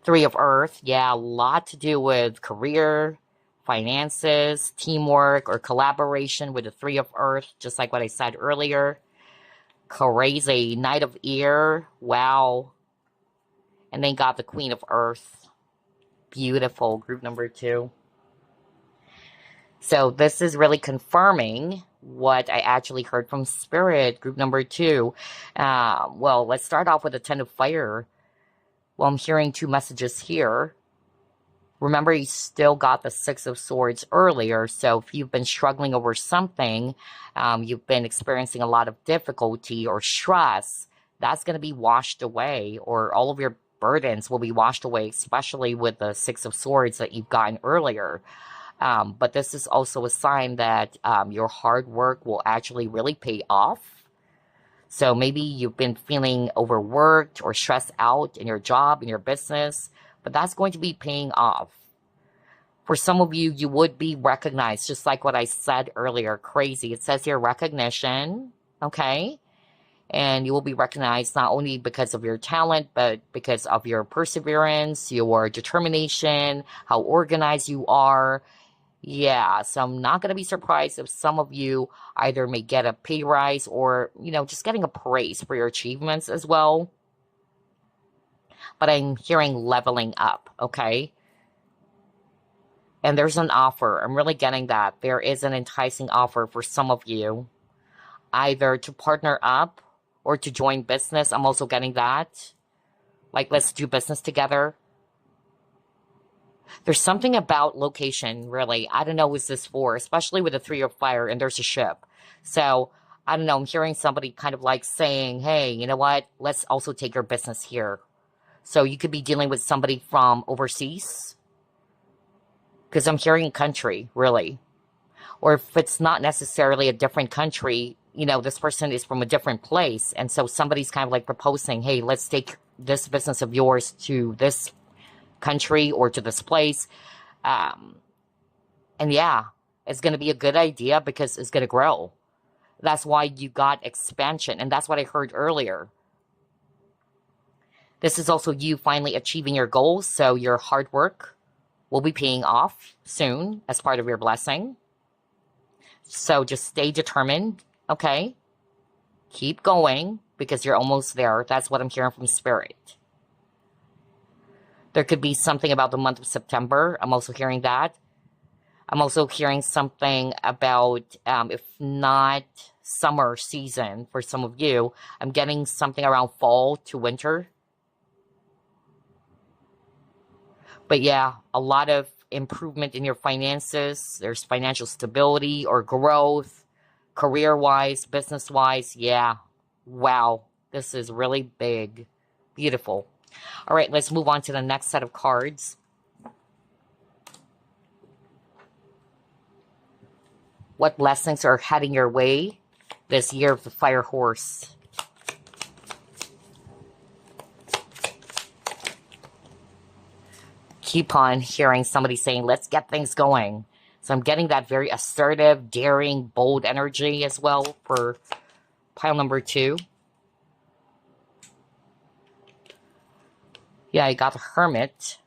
3 of Earth, yeah, a lot to do with career, finances, teamwork, or collaboration with the 3 of Earth, just like what I said earlier. Crazy. Knight of Ear, wow. And then got the Queen of Earth. Beautiful, group number 2. So this is really confirming what I actually heard from Spirit, group number 2. Well, let's start off with the 10 of Fire. Well, I'm hearing 2 messages here. Remember, you still got the 6 of Swords earlier, so if you've been struggling over something, you've been experiencing a lot of difficulty or stress, that's going to be washed away, or all of your burdens will be washed away, especially with the 6 of Swords that you've gotten earlier. But this is also a sign that your hard work will actually really pay off. So maybe you've been feeling overworked or stressed out in your job, in your business, but that's going to be paying off. For some of you, you would be recognized, just like what I said earlier. Crazy. It says here recognition, okay? And you will be recognized not only because of your talent, but because of your perseverance, your determination, how organized you are. Yeah, so I'm not going to be surprised if some of you either may get a pay rise or, just getting a praise for your achievements as well. But I'm hearing leveling up, okay? And there's an offer. I'm really getting that. There is an enticing offer for some of you, either to partner up or to join business. I'm also getting that. Like, let's do business together. There's something about location, really. I don't know who's this for, especially with the 3 of fire and there's a ship. So, I don't know. I'm hearing somebody kind of like saying, hey, you know what? Let's also take your business here. So you could be dealing with somebody from overseas. Because I'm hearing country, really. Or if it's not necessarily a different country, this person is from a different place. And so somebody's kind of like proposing, hey, let's take this business of yours to this country or to this place. And yeah, it's going to be a good idea because it's going to grow. That's why you got expansion. And that's what I heard earlier. This is also you finally achieving your goals. So your hard work will be paying off soon as part of your blessing. So just stay determined, okay? Keep going because you're almost there. That's what I'm hearing from Spirit. There could be something about the month of September. I'm also hearing that. I'm also hearing something about, if not summer season for some of you, I'm getting something around fall to winter. But yeah, a lot of improvement in your finances. There's financial stability or growth, career-wise, business-wise. Yeah. Wow. This is really big. Beautiful. All right, let's move on to the next set of cards. What blessings are heading your way this year of the Fire Horse? Keep on hearing somebody saying, let's get things going. So I'm getting that very assertive, daring, bold energy as well for pile number 2. Yeah, I got the Hermit.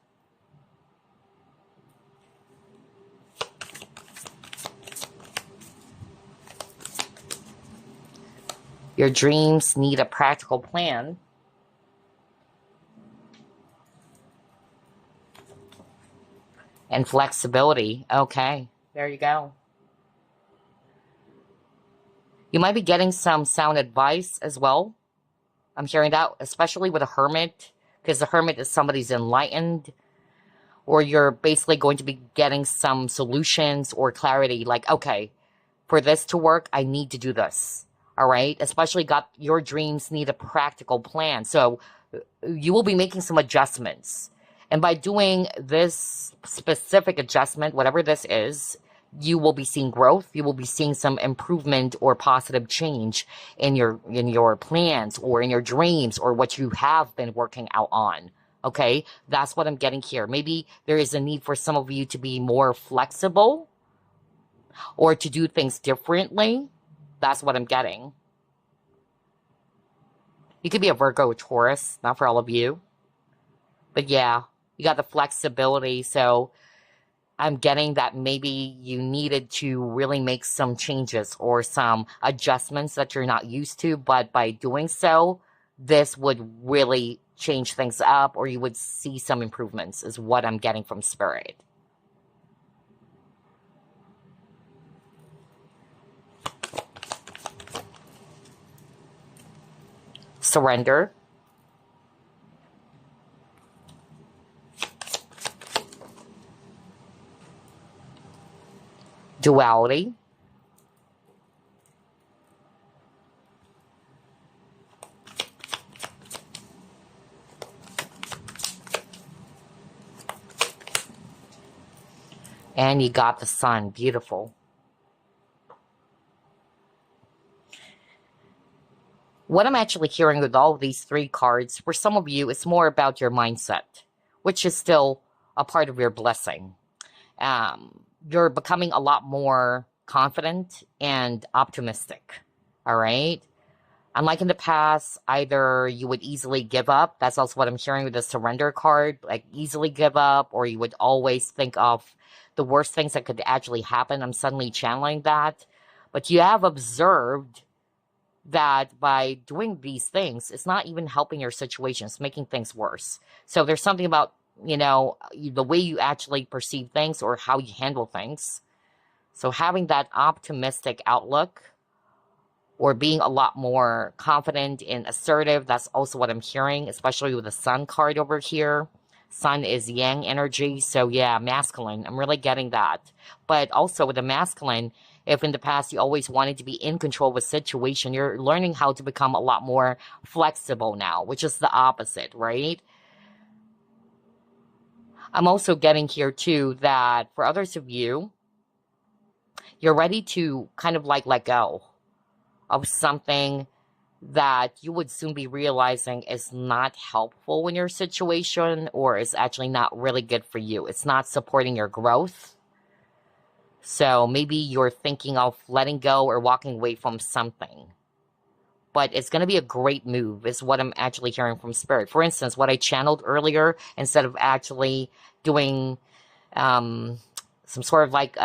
Your dreams need a practical plan. And flexibility. Okay, there you go. You might be getting some sound advice as well. I'm hearing that, especially with a Hermit, because the Hermit is somebody's enlightened, or you're basically going to be getting some solutions or clarity, like, okay, for this to work, I need to do this, all right? Especially your dreams need a practical plan, so you will be making some adjustments. And by doing this specific adjustment, whatever this is, you will be seeing growth. You will be seeing some improvement or positive change in your plans or in your dreams or what you have been working out on. Okay? That's what I'm getting here. Maybe there is a need for some of you to be more flexible or to do things differently. That's what I'm getting. You could be a Virgo or Taurus, not for all of you. But yeah, you got the flexibility, so I'm getting that maybe you needed to really make some changes or some adjustments that you're not used to, but by doing so, this would really change things up, or you would see some improvements, is what I'm getting from Spirit. Surrender. Duality. And you got the Sun. Beautiful. What I'm actually hearing with all of these 3 cards, for some of you, it's more about your mindset, which is still a part of your blessing. You're becoming a lot more confident and optimistic. All right. Unlike in the past, either you would easily give up. That's also what I'm hearing with the surrender card, like easily give up, or you would always think of the worst things that could actually happen. I'm suddenly channeling that. But you have observed that by doing these things, it's not even helping your situation, it's making things worse. So there's something about, the way you actually perceive things or how you handle things. So having that optimistic outlook or being a lot more confident and assertive, that's also what I'm hearing, especially with the Sun card over here. Sun is yang energy, so yeah, masculine. I'm really getting that. But also with the masculine, if in the past you always wanted to be in control of a situation, you're learning how to become a lot more flexible now, which is the opposite, right? I'm also getting here too that for others of you, you're ready to kind of like let go of something that you would soon be realizing is not helpful in your situation or is actually not really good for you. It's not supporting your growth. So maybe you're thinking of letting go or walking away from something. But it's going to be a great move is what I'm actually hearing from Spirit. For instance, what I channeled earlier, instead of actually doing some sort of like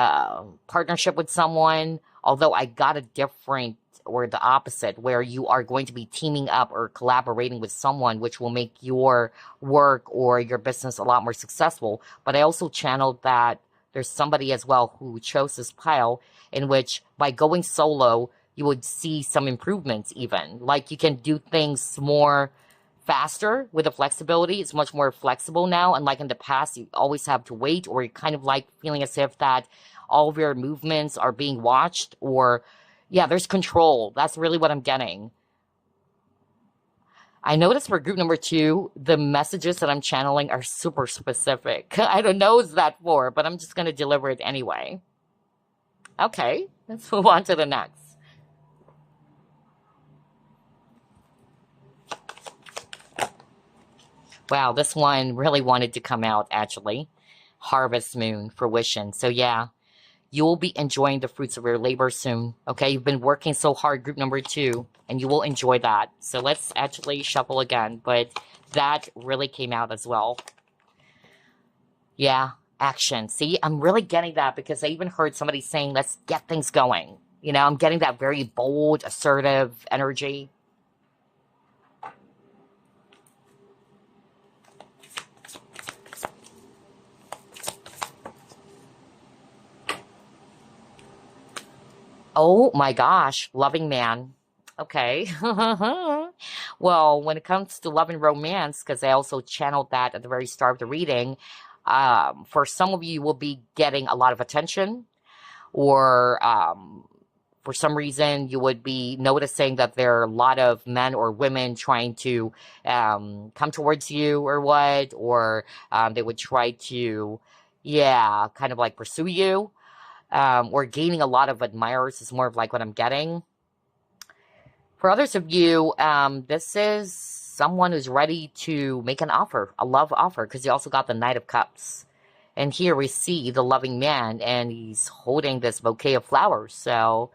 partnership with someone, although I got a different or the opposite, where you are going to be teaming up or collaborating with someone, which will make your work or your business a lot more successful. But I also channeled that there's somebody as well who chose this pile in which by going solo, you would see some improvements even. Like you can do things more faster with the flexibility. It's much more flexible now. Unlike in the past, you always have to wait or you're kind of like feeling as if that all of your movements are being watched or yeah, there's control. That's really what I'm getting. I noticed for group number 2, the messages that I'm channeling are super specific. I don't know who's that for, but I'm just going to deliver it anyway. Okay, let's move on to the next. Wow, this one really wanted to come out, actually. Harvest Moon, fruition. So yeah, you will be enjoying the fruits of your labor soon. Okay, you've been working so hard, group number 2, and you will enjoy that. So let's actually shuffle again, but that really came out as well. Yeah, action. See, I'm really getting that because I even heard somebody saying, let's get things going. I'm getting that very bold, assertive energy. Oh my gosh, loving man. Okay. Well, when it comes to love and romance, because I also channeled that at the very start of the reading, for some of you will be getting a lot of attention, or for some reason you would be noticing that there are a lot of men or women trying to come towards you or what, or they would try to, yeah, kind of like pursue you. Or gaining a lot of admirers is more of like what I'm getting. For others of you, this is someone who's ready to make an offer, a love offer, because you also got the Knight of Cups. And here we see the loving man, and he's holding this bouquet of flowers. So,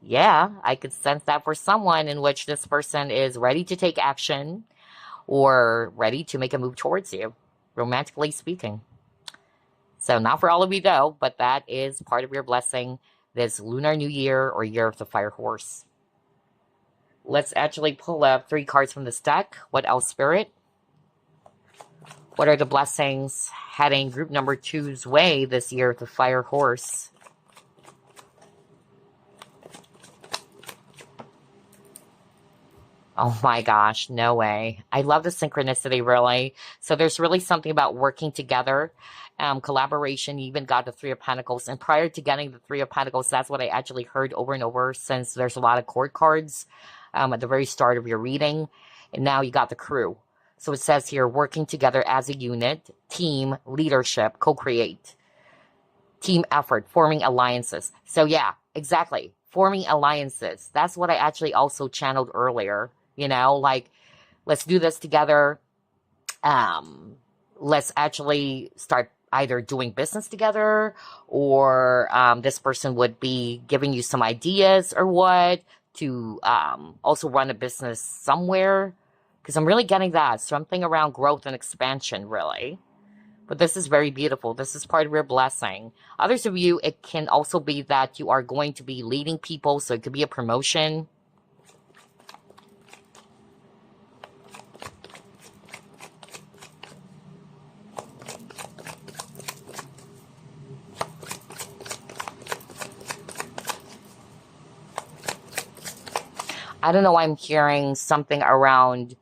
yeah, I could sense that for someone in which this person is ready to take action or ready to make a move towards you, romantically speaking. So not for all of you though, but that is part of your blessing this Lunar New Year or Year of the Fire Horse. Let's actually pull up 3 cards from this deck. What else, Spirit? What are the blessings heading group number 2's way this year of the Fire Horse? Oh my gosh, no way. I love the synchronicity, really. So there's really something about working together, collaboration. You even got the 3 of Pentacles. And prior to getting the 3 of Pentacles, that's what I actually heard over and over since there's a lot of court cards at the very start of your reading. And now you got the Crew. So it says here, working together as a unit, team, leadership, co-create, team effort, forming alliances. So yeah, exactly. Forming alliances. That's what I actually also channeled earlier. Like, let's do this together. Let's actually start either doing business together, or this person would be giving you some ideas or what to also run a business somewhere. Because I'm really getting that. Something around growth and expansion, really. But this is very beautiful. This is part of your blessing. Others of you, it can also be that you are going to be leading people. So it could be a promotion. I don't know, I'm hearing something around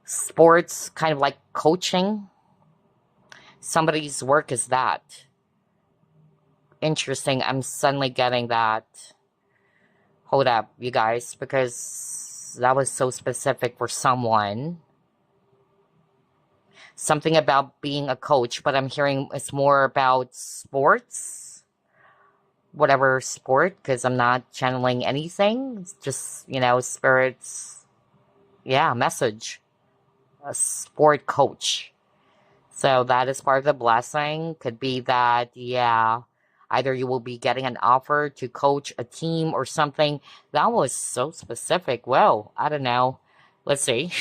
sports, kind of like coaching. Somebody's work is that. Interesting, I'm suddenly getting that. Hold up, you guys, because that was so specific for someone. Something about being a coach, but I'm hearing it's more about sports. Whatever sport, because I'm not channeling anything. It's just, you know, spirits. Yeah, message. A sport coach. So that is part of the blessing. Could be that, yeah, either you will be getting an offer to coach a team or something. That was so specific. Well, I don't know. Let's see.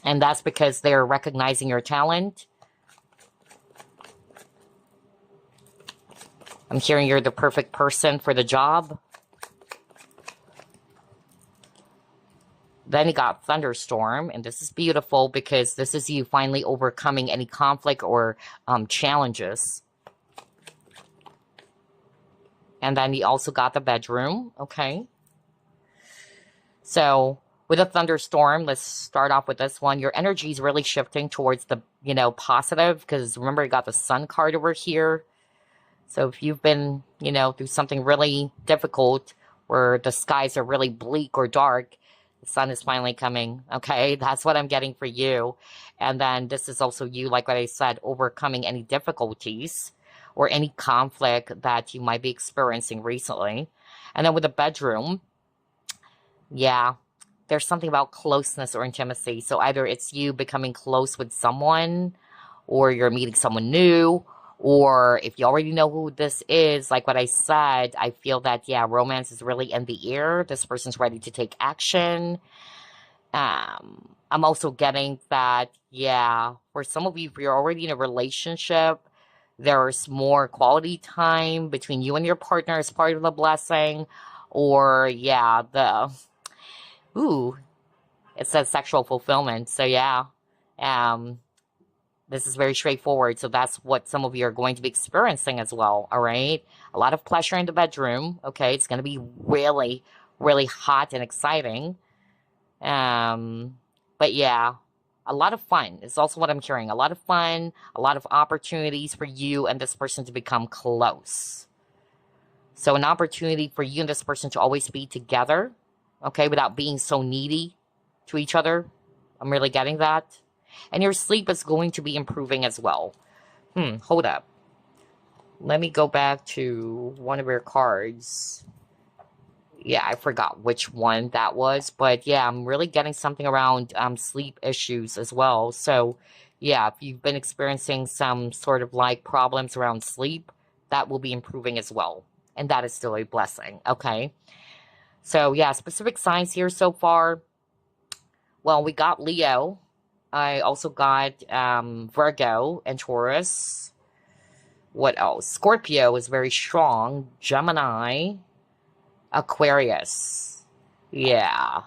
And that's because they're recognizing your talent. I'm hearing you're the perfect person for the job. Then you got thunderstorm, and this is beautiful because this is you finally overcoming any conflict or challenges. And then you also got the bedroom, okay? So with a thunderstorm, let's start off with this one. Your energy is really shifting towards the, you know, positive, because remember you got the sun card over here. So if you've been, you know, through something really difficult where the skies are really bleak or dark, the sun is finally coming, okay? That's what I'm getting for you. And then this is also you, like what I said, overcoming any difficulties or any conflict that you might be experiencing recently. And then with the bedroom, yeah, there's something about closeness or intimacy. So either it's you becoming close with someone, or you're meeting someone new, or if you already know who this is, like what I said, I feel that, yeah, romance is really in the air. This person's ready to take action. I'm also getting that, yeah, for some of you, if you're already in a relationship, there's more quality time between you and your partner as part of the blessing. Or, yeah, ooh, it says sexual fulfillment. So, yeah, this is very straightforward. So that's what some of you are going to be experiencing as well, all right? A lot of pleasure in the bedroom, okay? It's going to be really, really hot and exciting. But yeah, a lot of fun is also what I'm hearing. A lot of fun, a lot of opportunities for you and this person to become close. So an opportunity for you and this person to always be together, okay, without being so needy to each other. I'm really getting that. And your sleep is going to be improving as well. Hold up. Let me go back to one of your cards. Yeah, I forgot which one that was. But yeah, I'm really getting something around sleep issues as well. So yeah, if you've been experiencing some sort of like problems around sleep, that will be improving as well. And that is still a blessing, okay? So yeah, specific signs here so far. Well, we got Leo. I also got Virgo and Taurus. What else? Scorpio is very strong. Gemini. Aquarius. Yeah.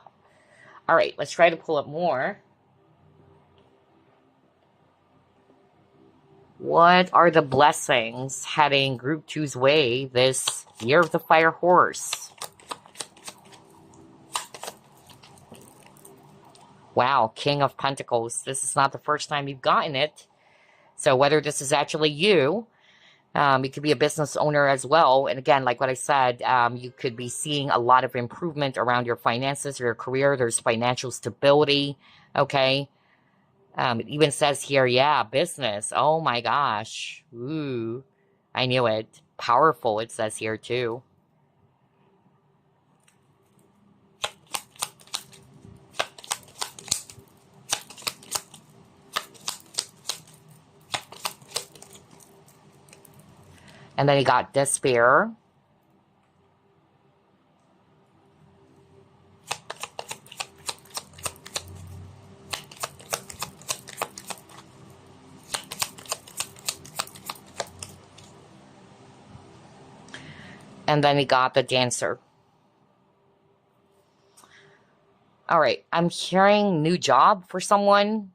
All right, let's try to pull up more. What are the blessings heading Group 2's way this year of the Fire Horse? Wow, King of Pentacles. This is not the first time you've gotten it. So whether this is actually you, you could be a business owner as well. And again, like what I said, you could be seeing a lot of improvement around your finances or your career. There's financial stability, okay? It even says here, yeah, business. Oh my gosh. Ooh, I knew it. Powerful, it says here too. And then you got despair. And then you got the dancer. All right, I'm hearing new job for someone,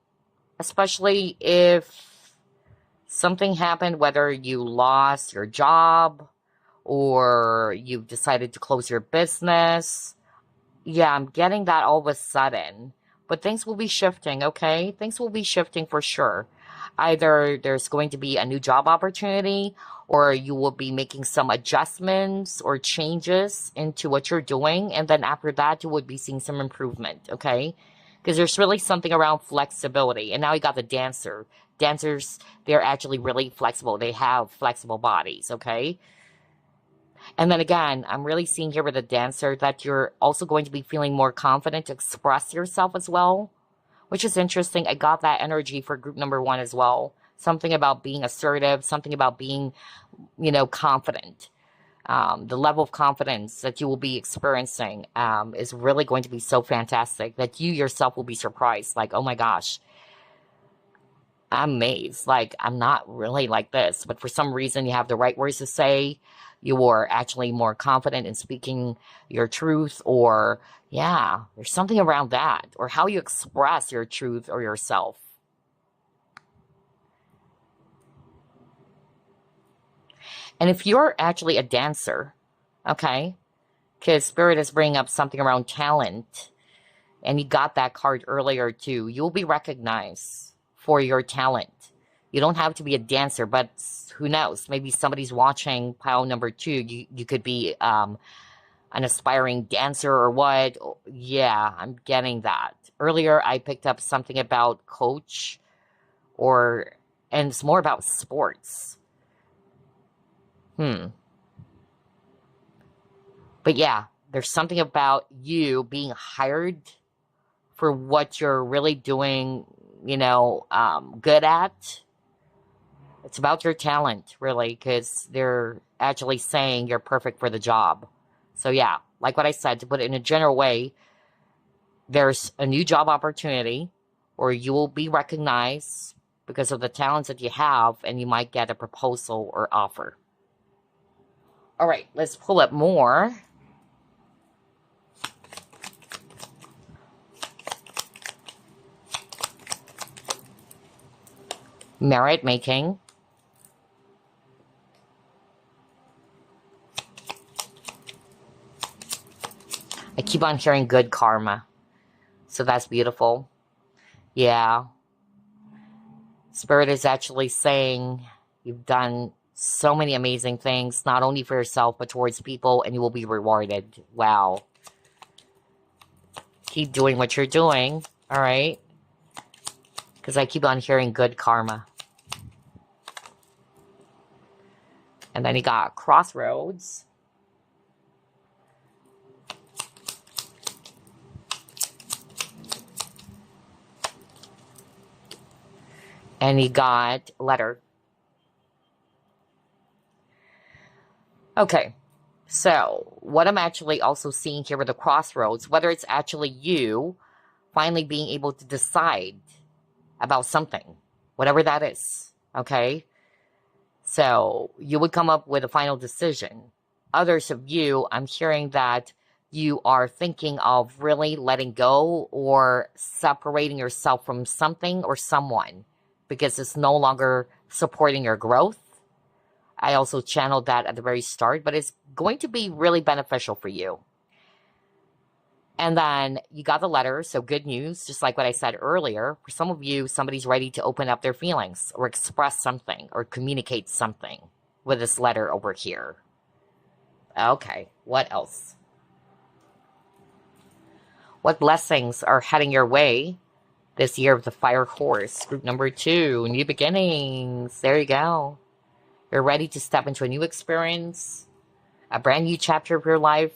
especially if something happened, whether you lost your job or you've decided to close your business. Yeah, I'm getting that all of a sudden. But things will be shifting, okay? Things will be shifting for sure. Either there's going to be a new job opportunity, or you will be making some adjustments or changes into what you're doing. And then after that, you would be seeing some improvement, okay? Because there's really something around flexibility. And now you got the dancer. Dancers, they're actually really flexible. They have flexible bodies, okay? And then again, I'm really seeing here with the dancer that you're also going to be feeling more confident to express yourself as well, which is interesting. I got that energy for group number 1 as well. Something about being assertive, something about being, confident. The level of confidence that you will be experiencing is really going to be so fantastic that you yourself will be surprised. Like, oh my gosh, I'm amazed. Like, I'm not really like this, but for some reason you have the right words to say. You are actually more confident in speaking your truth, or yeah, there's something around that, or how you express your truth or yourself. And if you're actually a dancer, okay, because Spirit is bringing up something around talent, and you got that card earlier too, you'll be recognized for your talent. You don't have to be a dancer, but who knows? Maybe somebody's watching pile number 2. You could be an aspiring dancer or what. Yeah, I'm getting that. Earlier, I picked up something about coach, and it's more about sports. But yeah, there's something about you being hired for what you're really doing, good at. It's about your talent, really, because they're actually saying you're perfect for the job. So yeah, like what I said, to put it in a general way, there's a new job opportunity, or you will be recognized because of the talents that you have, and you might get a proposal or offer. All right, let's pull up more. Merit making. I keep on hearing good karma. So that's beautiful. Yeah. Spirit is actually saying you've done so many amazing things, not only for yourself, but towards people, and you will be rewarded. Wow. Keep doing what you're doing, all right? Because I keep on hearing good karma. And then you got crossroads. And you got letter. Okay. So, what I'm actually also seeing here with the crossroads, whether it's actually you finally being able to decide about something, whatever that is, okay? So, you would come up with a final decision. Others of you, I'm hearing that you are thinking of really letting go or separating yourself from something or someone because it's no longer supporting your growth. I also channeled that at the very start, but it's going to be really beneficial for you. And then you got the letter, so good news, just like what I said earlier. For some of you, somebody's ready to open up their feelings or express something or communicate something with this letter over here. Okay, what else? What blessings are heading your way this year of the Fire Horse? Group number 2, new beginnings. There you go. You're ready to step into a new experience, a brand new chapter of your life.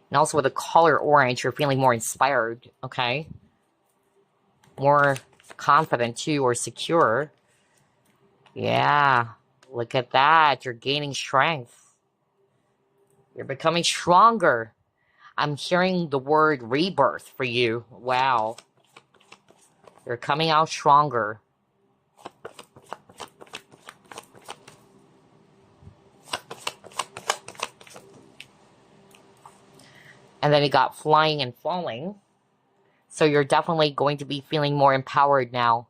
And also with the color orange, you're feeling more inspired, okay? More confident too, or secure. Yeah, look at that. You're gaining strength. You're becoming stronger. I'm hearing the word rebirth for you. Wow. You're coming out stronger. And then you got flying and falling. So you're definitely going to be feeling more empowered now.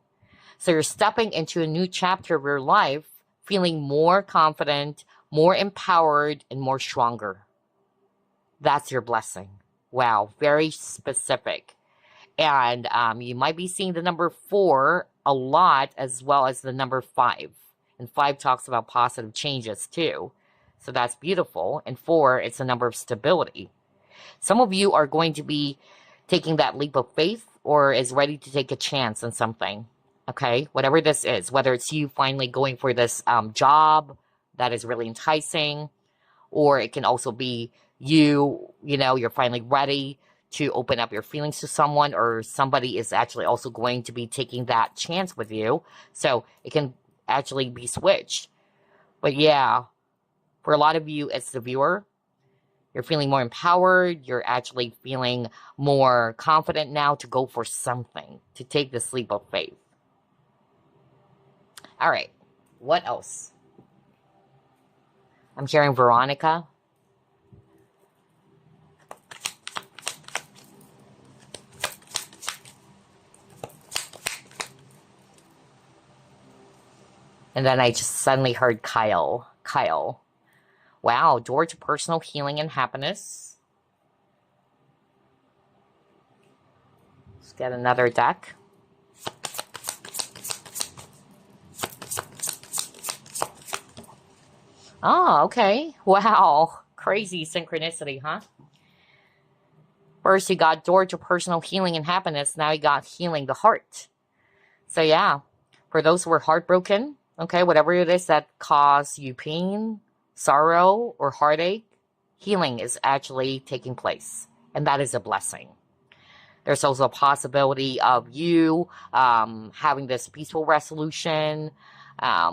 So you're stepping into a new chapter of your life, feeling more confident, more empowered, and more stronger. That's your blessing. Wow, very specific. And you might be seeing the number 4 a lot, as well as the number 5. And 5 talks about positive changes too. So that's beautiful. And 4, it's a number of stability. Some of you are going to be taking that leap of faith or is ready to take a chance on something. Okay, whatever this is, whether it's you finally going for this job that is really enticing, or it can also be you're finally ready to open up your feelings to someone, or somebody is actually also going to be taking that chance with you. So it can actually be switched. But yeah, for a lot of you, it's the viewer. You're feeling more empowered. You're actually feeling more confident now to go for something, to take this leap of faith. All right, what else? I'm hearing Veronica. And then I just suddenly heard Kyle. Kyle. Wow, door to personal healing and happiness. Let's get another deck. Oh, okay. Wow. Crazy synchronicity, huh? First, you got door to personal healing and happiness. Now you got healing the heart. So yeah, for those who are heartbroken, okay, whatever it is that caused you pain, sorrow, or heartache, healing is actually taking place. And that is a blessing. There's also a possibility of you having this peaceful resolution,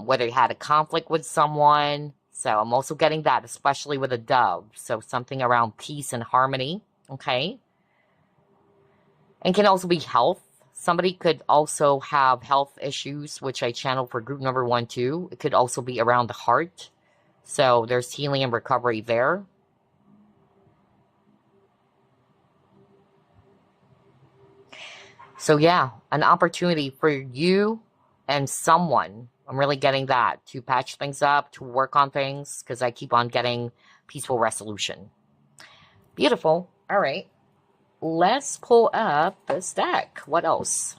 whether you had a conflict with someone. So I'm also getting that, especially with a dove. So something around peace and harmony, okay? And can also be health. Somebody could also have health issues, which I channel for group number 1 too. It could also be around the heart. So there's healing and recovery there. So yeah, an opportunity for you and someone, I'm really getting that, to patch things up, to work on things, because I keep on getting peaceful resolution. Beautiful. All right. Let's pull up this deck. What else?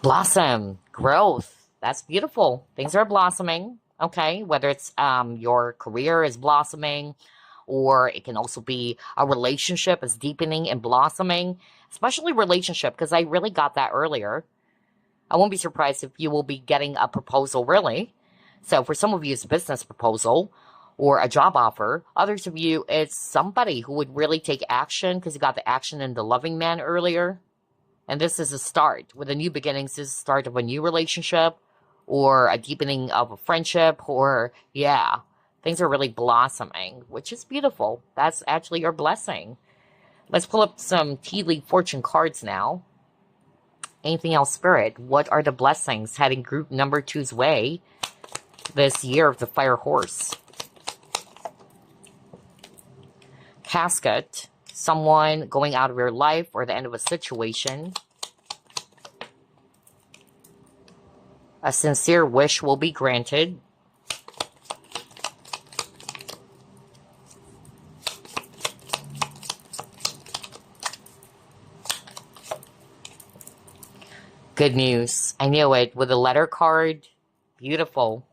Blossom, growth. That's beautiful. Things are blossoming. Okay, whether it's your career is blossoming, or it can also be a relationship is deepening and blossoming, especially relationship, because I really got that earlier. I won't be surprised if you will be getting a proposal, really. So for some of you, it's a business proposal or a job offer. Others of you, it's somebody who would really take action, because you got the action in the loving man earlier. And this is a start. With a new beginnings, this is the start of a new relationship or a deepening of a friendship, or, yeah, things are really blossoming, which is beautiful. That's actually your blessing. Let's pull up some tea leaf fortune cards now. Anything else, Spirit? What are the blessings heading group number 2's way this year of the Fire Horse? Casket. Someone going out of your life or the end of a situation. A sincere wish will be granted. Good news. I knew it. With a letter card. Beautiful.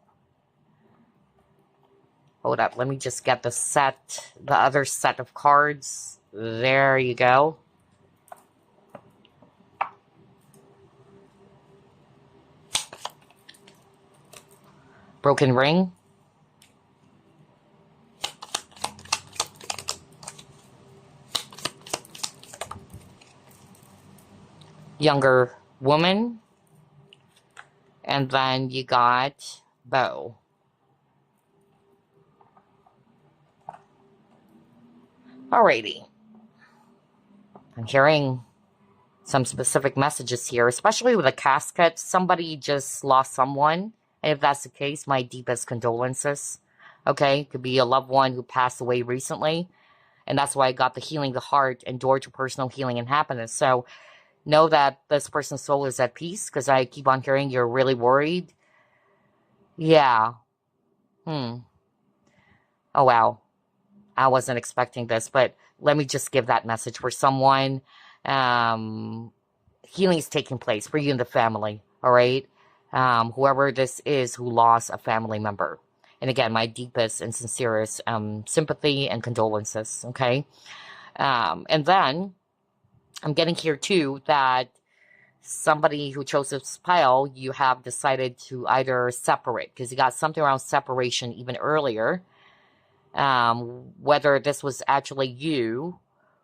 Hold up. Let me just get the other set of cards. There you go. Broken ring. Younger woman. And then you got bow. Alrighty. I'm hearing some specific messages here, especially with a casket. Somebody just lost someone. And if that's the case, my deepest condolences. Okay? Could be a loved one who passed away recently. And that's why I got the healing the heart and door to personal healing and happiness. So know that this person's soul is at peace, because I keep on hearing you're really worried. Yeah. Oh, wow. I wasn't expecting this, but let me just give that message for someone. Healing is taking place for you and the family, all right? Whoever this is who lost a family member. And again, my deepest and sincerest sympathy and condolences, okay? And then I'm getting here too that somebody who chose this pile, you have decided to either separate, because you got something around separation even earlier. Whether this was actually you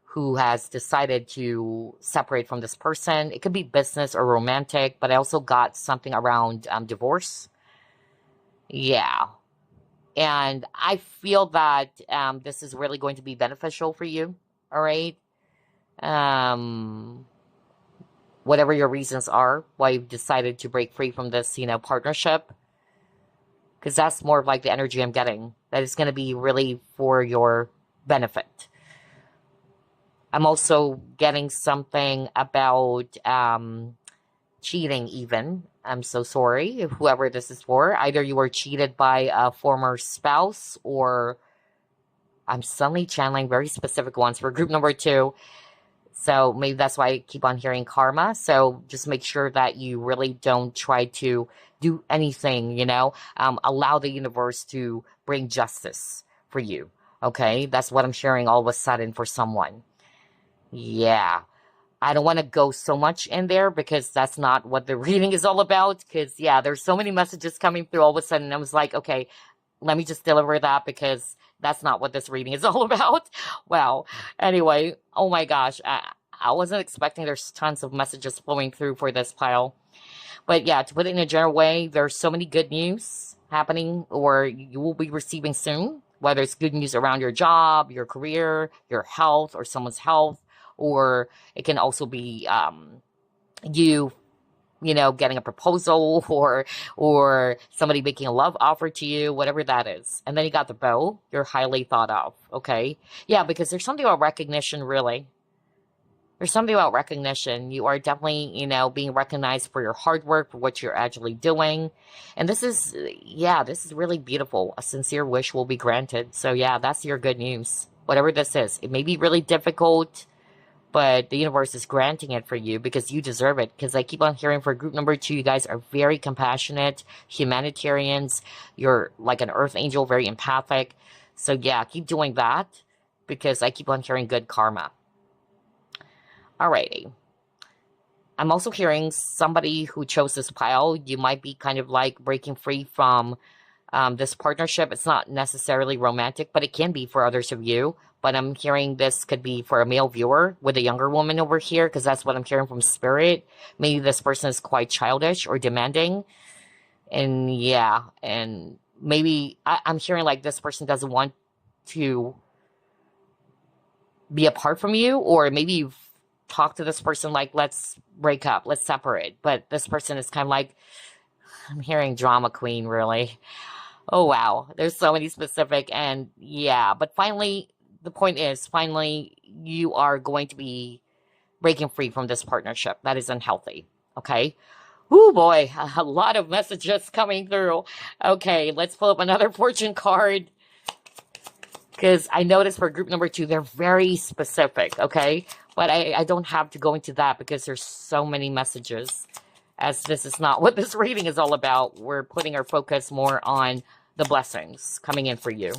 who has decided to separate from this person. It could be business or romantic, but I also got something around divorce. Yeah. And I feel that this is really going to be beneficial for you, all right? Whatever your reasons are, why you've decided to break free from this, partnership. Because that's more of like the energy I'm getting. That is going to be really for your benefit. I'm also getting something about cheating even. I'm so sorry, whoever this is for. Either you were cheated by a former spouse, or I'm suddenly channeling very specific ones for group number 2. So maybe that's why I keep on hearing karma. So just make sure that you really don't try to do anything, allow the universe to bring justice for you. Okay? That's what I'm sharing all of a sudden for someone. Yeah. I don't want to go so much in there because that's not what the reading is all about. Because, yeah, there's so many messages coming through all of a sudden. I was like, okay, let me just deliver that because that's not what this reading is all about. Wow. Anyway, oh my gosh. I wasn't expecting there's tons of messages flowing through for this pile. But yeah, to put it in a general way, there's so many good news happening or you will be receiving soon. Whether it's good news around your job, your career, your health, or someone's health. Or it can also be you getting a proposal or somebody making a love offer to you, whatever that is. And then you got the bow. You're highly thought of, okay? Yeah, because there's something about recognition, really. There's something about recognition. You are definitely, being recognized for your hard work, for what you're actually doing. And this is really beautiful. A sincere wish will be granted. So yeah, that's your good news. Whatever this is. It may be really difficult, but the universe is granting it for you because you deserve it. Because I keep on hearing for group number 2, you guys are very compassionate, humanitarians. You're like an earth angel, very empathic. So yeah, keep doing that because I keep on hearing good karma. Alrighty. I'm also hearing somebody who chose this pile. You might be kind of like breaking free from this partnership. It's not necessarily romantic, but it can be for others of you. But I'm hearing this could be for a male viewer with a younger woman over here, because that's what I'm hearing from spirit. Maybe this person is quite childish or demanding. And yeah, and maybe I'm hearing like this person doesn't want to be apart from you, or maybe you've talked to this person like, let's break up, let's separate. But this person is kind of like, I'm hearing drama queen, really. Oh, wow. There's so many specific, and yeah, but finally, the point is, finally, you are going to be breaking free from this partnership that is unhealthy, okay? Oh boy, a lot of messages coming through. Okay, let's pull up another fortune card, because I noticed for group number 2, they're very specific, okay? But I don't have to go into that because there's so many messages, as this is not what this reading is all about. We're putting our focus more on the blessings coming in for you.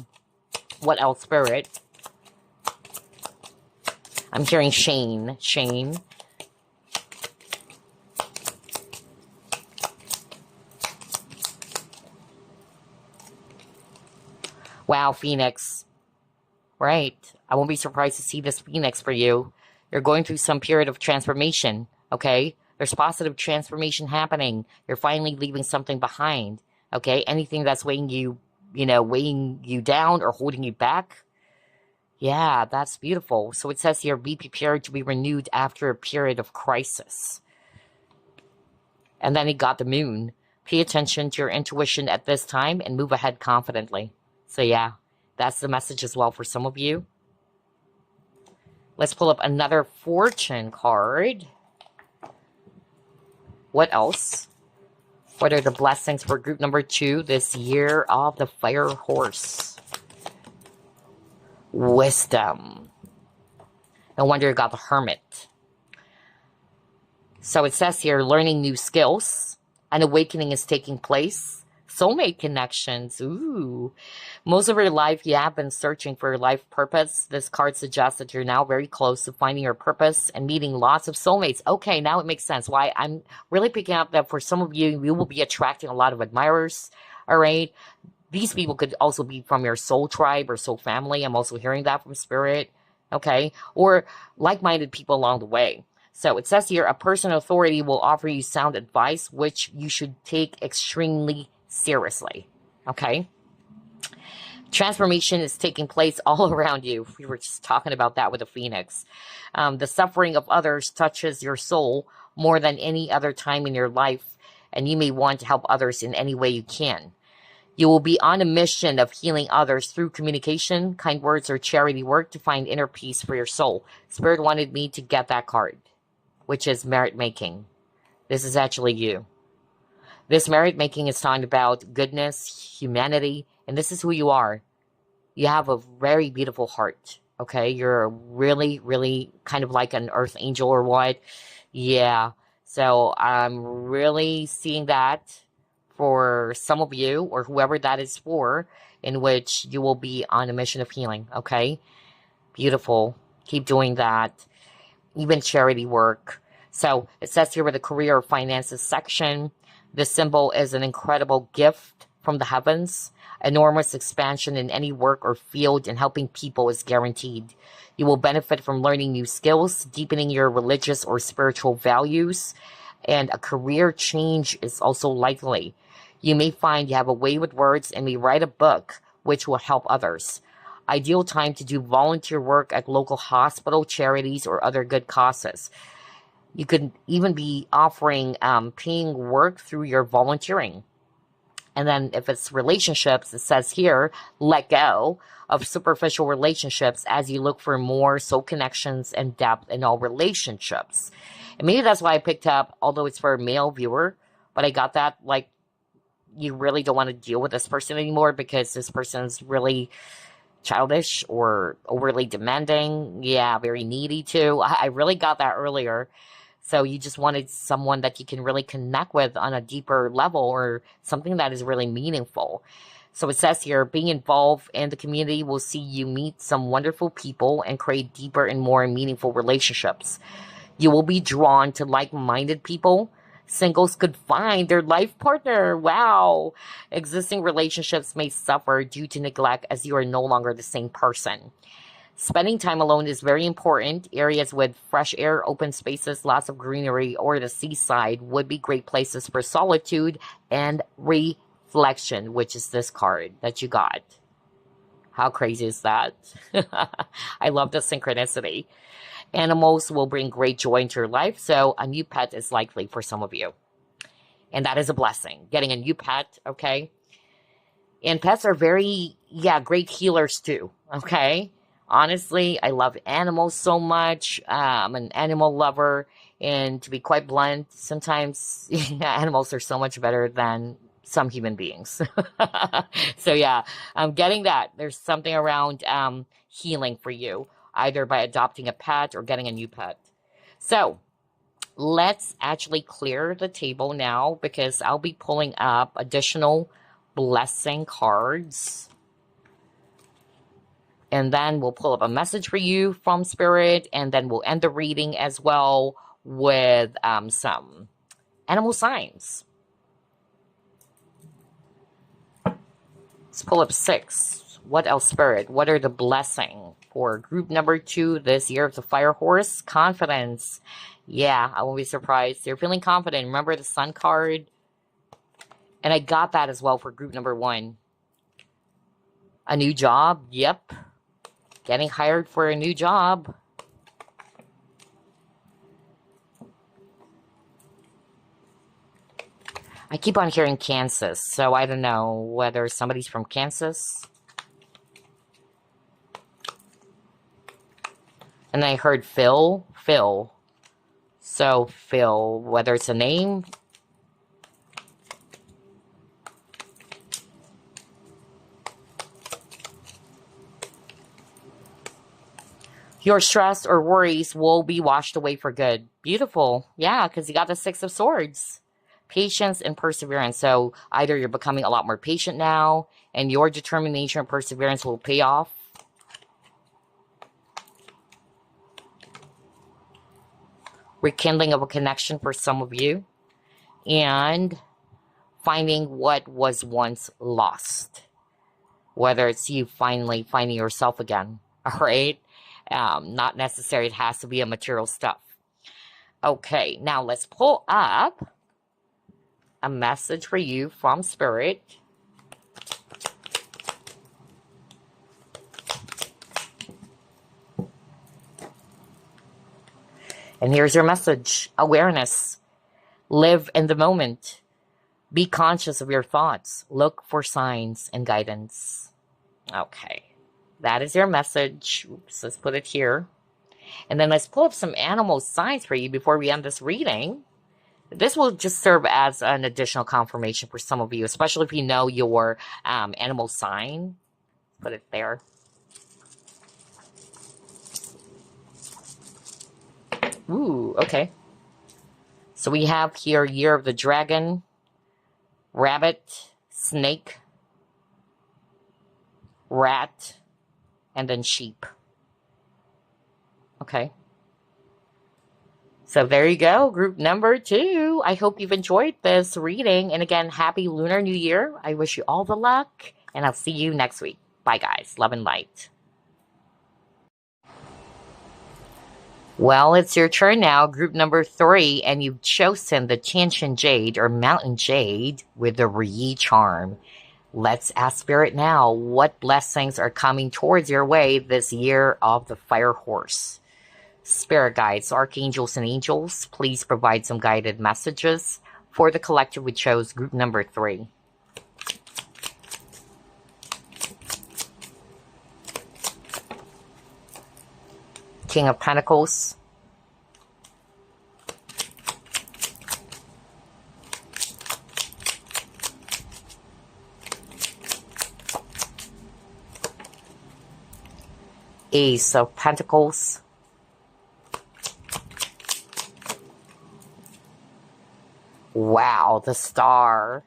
What else, Spirit? I'm hearing Shane. Shane. Wow, Phoenix. Right. I won't be surprised to see this Phoenix for you. You're going through some period of transformation, okay? There's positive transformation happening. You're finally leaving something behind, okay? Anything that's weighing you, weighing you down or holding you back. Yeah, that's beautiful. So it says here, be prepared to be renewed after a period of crisis. And then it got the moon. Pay attention to your intuition at this time and move ahead confidently. So yeah, that's the message as well for some of you. Let's pull up another fortune card. What else? What are the blessings for group number 2 this year of the Fire Horse? Wisdom. No wonder you got the Hermit. So it says here, learning new skills. An awakening is taking place. Soulmate connections. Ooh. Most of your life, you have been searching for your life purpose. This card suggests that you're now very close to finding your purpose and meeting lots of soulmates. Okay, now it makes sense. Why I'm really picking up that for some of you, you will be attracting a lot of admirers. All right. These people could also be from your soul tribe or soul family. I'm also hearing that from Spirit. Okay. Or like-minded people along the way. So it says here, a person of authority will offer you sound advice, which you should take extremely seriously. Okay. Transformation is taking place all around you. We were just talking about that with the Phoenix. The suffering of others touches your soul more than any other time in your life, and you may want to help others in any way you can. You will be on a mission of healing others through communication, kind words, or charity work to find inner peace for your soul. Spirit wanted me to get that card, which is merit making. This is actually you. This merit making is talking about goodness, humanity, and this is who you are. You have a very beautiful heart, okay? You're really, really kind of like an earth angel or what? Yeah. So I'm really seeing that for some of you or whoever that is for, in which you will be on a mission of healing, okay? Beautiful. Keep doing that. Even charity work. So it says here with the career or finances section, this symbol is an incredible gift from the heavens. Enormous expansion in any work or field and helping people is guaranteed. You will benefit from learning new skills, deepening your religious or spiritual values, and a career change is also likely. You may find you have a way with words and may write a book which will help others. Ideal time to do volunteer work at local hospital, charities, or other good causes. You could even be offering paying work through your volunteering. And then if it's relationships, it says here, let go of superficial relationships as you look for more soul connections and depth in all relationships. And maybe that's why I picked up, although it's for a male viewer, but I got that, like, you really don't want to deal with this person anymore because this person's really childish or overly demanding. Yeah, very needy too. I really got that earlier. So you just wanted someone that you can really connect with on a deeper level or something that is really meaningful. So it says here, being involved in the community will see you meet some wonderful people and create deeper and more meaningful relationships. You will be drawn to like-minded people. Singles could find their life partner. Wow. Existing relationships may suffer due to neglect as you are no longer the same person. Spending time alone is very important. Areas with fresh air, open spaces, lots of greenery, or the seaside would be great places for solitude and reflection, which is this card that you got. How crazy is that? I love the synchronicity. Animals will bring great joy into your life, so a new pet is likely for some of you. And that is a blessing, getting a new pet, okay? And pets are very, great healers too, okay? Honestly, I love animals so much. I'm an animal lover. And to be quite blunt, sometimes animals are so much better than some human beings. So yeah, I'm getting that. There's something around healing for you, either by adopting a pet or getting a new pet. So let's actually clear the table now because I'll be pulling up additional blessing cards. And then we'll pull up a message for you from Spirit, and then we'll end the reading as well with some animal signs. Let's pull up 6. What else, Spirit? What are the blessing for group number 2 this year of the Fire Horse? Confidence. Yeah, I won't be surprised. You're feeling confident. Remember the Sun card? And I got that as well for group number 1. A new job? Yep. Getting hired for a new job. I keep on hearing Kansas, so I don't know whether somebody's from Kansas. And I heard Phil. So Phil, whether it's a name. Your stress or worries will be washed away for good. Beautiful. Yeah, because you got the 6 of Swords. Patience and perseverance. So either you're becoming a lot more patient now, and your determination and perseverance will pay off. Rekindling of a connection for some of you. And finding what was once lost. Whether it's you finally finding yourself again. All right? Not necessary. It has to be a material stuff. Okay, now let's pull up a message for you from Spirit. And here's your message. Awareness. Live in the moment. Be conscious of your thoughts. Look for signs and guidance. Okay. That is your message. Oops, let's put it here. And then let's pull up some animal signs for you before we end this reading. This will just serve as an additional confirmation for some of you, especially if you know your animal sign. Put it there. Ooh, okay. So we have here Year of the Dragon, Rabbit, Snake, Rat, and then Sheep. Okay. So there you go, group number 2. I hope you've enjoyed this reading. And again, happy Lunar New Year. I wish you all the luck, and I'll see you next week. Bye, guys. Love and light. Well, it's your turn now, group number 3, and you've chosen the Tianshan Jade, or Mountain Jade, with the Ruyi charm. Let's ask Spirit now, what blessings are coming towards your way this year of the Fire Horse? Spirit guides, archangels, and angels, please provide some guided messages for the collective we chose, group number 3. King of Pentacles. Ace of Pentacles. Wow, the Star.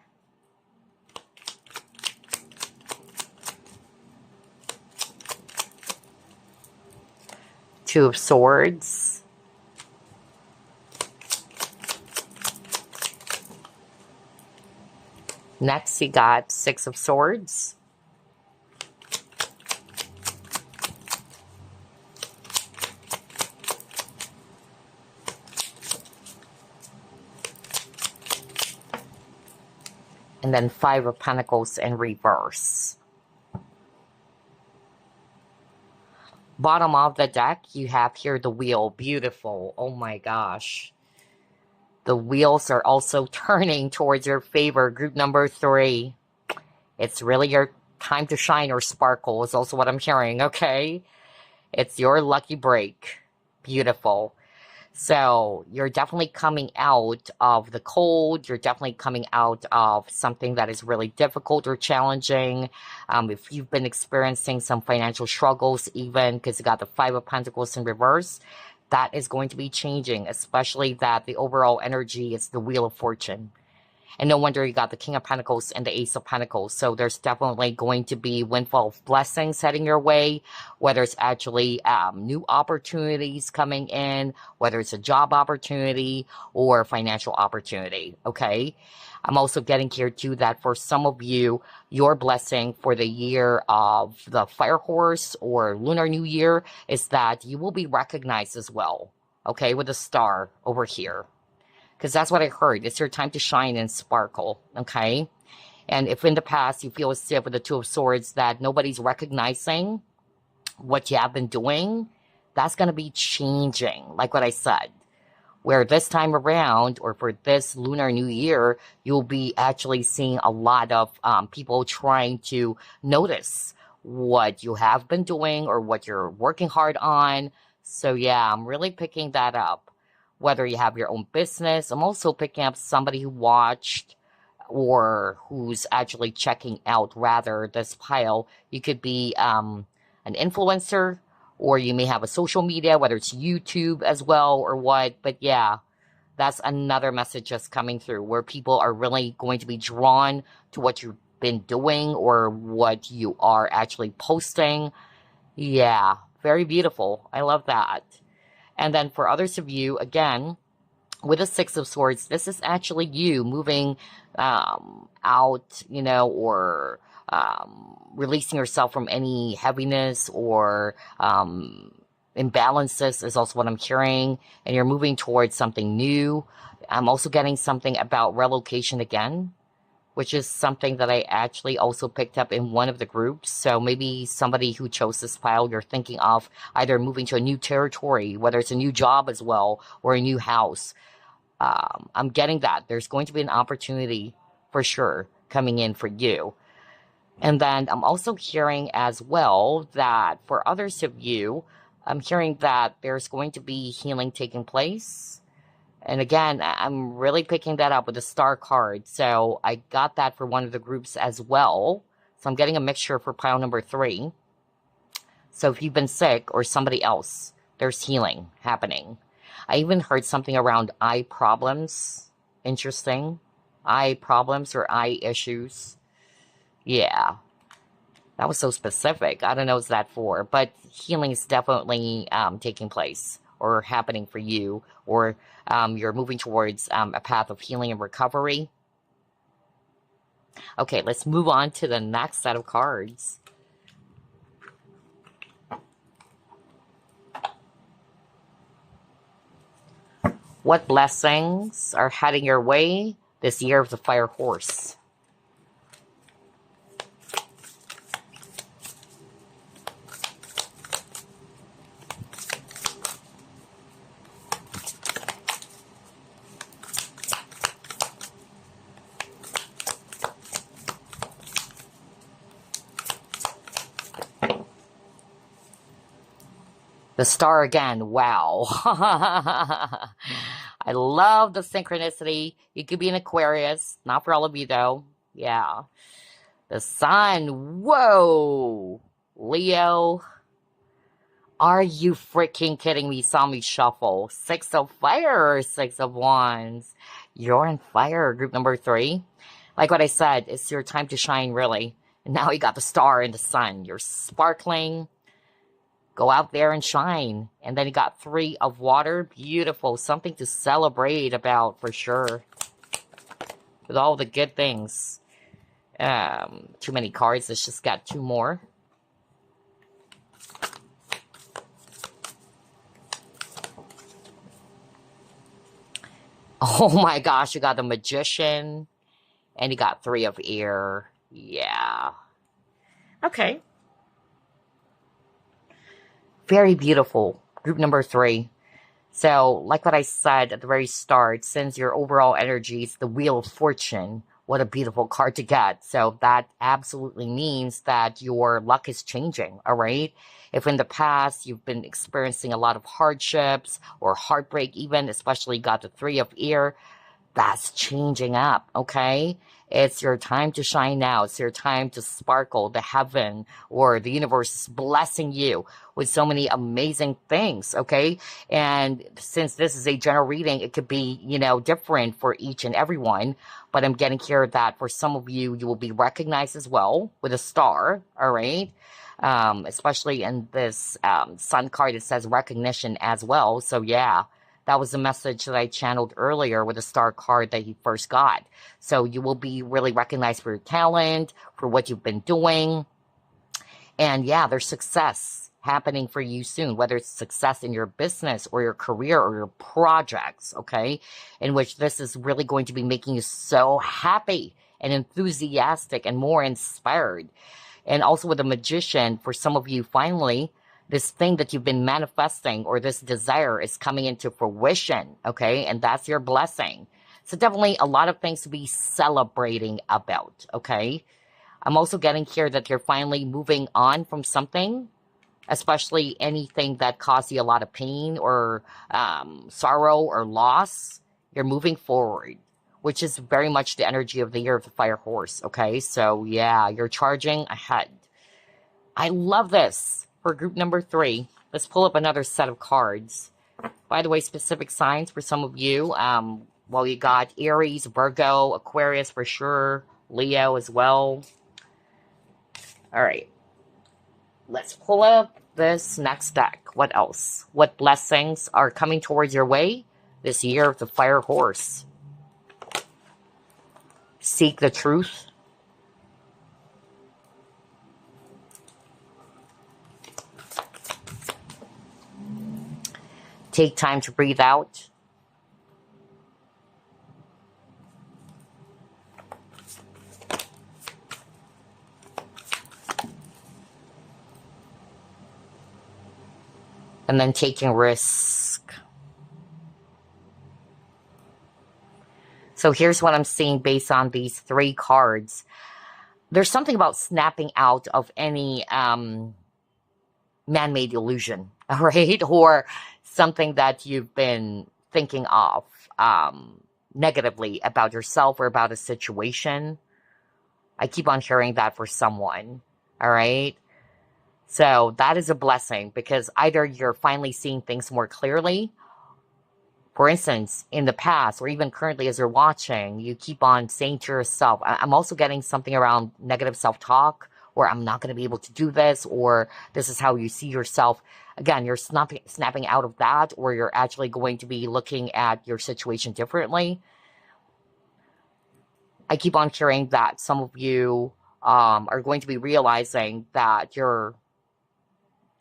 Two of Swords. Next, you got Six of Swords. And then Five of Pentacles in reverse. Bottom of the deck, you have here the wheel. Beautiful. Oh my gosh. The wheels are also turning towards your favor. Group number 3. It's really your time to shine or sparkle is also what I'm hearing, okay? It's your lucky break. Beautiful. So you're definitely coming out of the cold. You're definitely coming out of something that is really difficult or challenging. If you've been experiencing some financial struggles, even because you got the Five of Pentacles in reverse, that is going to be changing, especially that the overall energy is the Wheel of Fortune. And no wonder you got the King of Pentacles and the Ace of Pentacles. So there's definitely going to be windfall of blessings heading your way, whether it's actually new opportunities coming in, whether it's a job opportunity or financial opportunity, okay? I'm also getting here too that for some of you, your blessing for the year of the Fire Horse or Lunar New Year is that you will be recognized as well, okay, with a star over here. Because that's what I heard. It's your time to shine and sparkle, okay? And if in the past you feel as if with the Two of Swords that nobody's recognizing what you have been doing, that's going to be changing, like what I said. Where this time around, or for this Lunar New Year, you'll be actually seeing a lot of people trying to notice what you have been doing or what you're working hard on. So yeah, I'm really picking that up. Whether you have your own business, I'm also picking up somebody who watched or who's actually checking out, rather, this pile. You could be an influencer, or you may have a social media, whether it's YouTube as well or what. But yeah, that's another message just coming through where people are really going to be drawn to what you've been doing or what you are actually posting. Yeah, very beautiful. I love that. And then for others of you, again, with the Six of Swords, this is actually you moving out, you know, or releasing yourself from any heaviness or imbalances is also what I'm hearing. And you're moving towards something new. I'm also getting something about relocation again, which is something that I actually also picked up in one of the groups. So maybe somebody who chose this file, you're thinking of either moving to a new territory, whether it's a new job as well, or a new house. I'm getting that. There's going to be an opportunity for sure coming in for you. And then I'm also hearing as well that for others of you, I'm hearing that there's going to be healing taking place. And again, I'm really picking that up with the star card. So I got that for one of the groups as well. So I'm getting a mixture for pile number 3. So if you've been sick or somebody else, there's healing happening. I even heard something around eye problems. Interesting. Eye problems or eye issues. Yeah. That was so specific. I don't know what's that for. But healing is definitely taking place or happening for you, or you're moving towards a path of healing and recovery. Okay, let's move on to the next set of cards. What blessings are heading your way this year of the Fire Horse? The star again. Wow. I love the synchronicity. You could be an Aquarius. Not for all of you, though. Yeah. The sun. Whoa. Leo. Are you freaking kidding me? Saw me shuffle. 6 of fire or 6 of wands. You're on fire, group number 3. Like what I said, it's your time to shine, really. And now you got the star and the sun. You're sparkling. Go out there and shine. And then you got 3 of water. Beautiful. Something to celebrate about for sure. With all the good things. Too many cards. Let's just got 2 more. Oh my gosh. You got the Magician. And you got 3 of air. Yeah. Okay. Very beautiful. Group number 3. So, like what I said at the very start, since your overall energy is the Wheel of Fortune, what a beautiful card to get. So that absolutely means that your luck is changing, all right? If in the past you've been experiencing a lot of hardships or heartbreak even, especially got the 3 of air, that's changing up, okay? It's your time to shine now. It's your time to sparkle. The heaven or the universe is blessing you with so many amazing things, okay? And since this is a general reading, it could be, you know, different for each and everyone. But I'm getting here that for some of you, you will be recognized as well with a star, all right? Especially in this sun card, it says recognition as well. So yeah, that was the message that I channeled earlier with the star card that he first got. So you will be really recognized for your talent, for what you've been doing. And yeah, there's success happening for you soon, whether it's success in your business or your career or your projects, okay? In which this is really going to be making you so happy and enthusiastic and more inspired. And also with the magician, for some of you, finally, this thing that you've been manifesting or this desire is coming into fruition, okay? And that's your blessing. So definitely a lot of things to be celebrating about, okay? I'm also getting here that you're finally moving on from something, especially anything that caused you a lot of pain or sorrow or loss. You're moving forward, which is very much the energy of the year of the fire horse, okay? So yeah, you're charging ahead. I love this for group number 3. Let's pull up another set of cards. By the way, specific signs for some of you. Well, you got Aries, Virgo, Aquarius for sure, Leo as well. All right. Let's pull up this next deck. What else? What blessings are coming towards your way this year of the fire horse? Seek the truth. Take time to breathe out. And then taking risk. So here's what I'm seeing based on these 3 cards. There's something about snapping out of any man-made illusion, all right? Or something that you've been thinking of negatively about yourself or about a situation. I keep on hearing that for someone, all right? So that is a blessing because either you're finally seeing things more clearly. For instance, in the past or even currently as you're watching, you keep on saying to yourself, I'm also getting something around negative self-talk, or I'm not going to be able to do this, or this is how you see yourself. Again, you're snapping out of that, or you're actually going to be looking at your situation differently. I keep on hearing that some of you are going to be realizing that your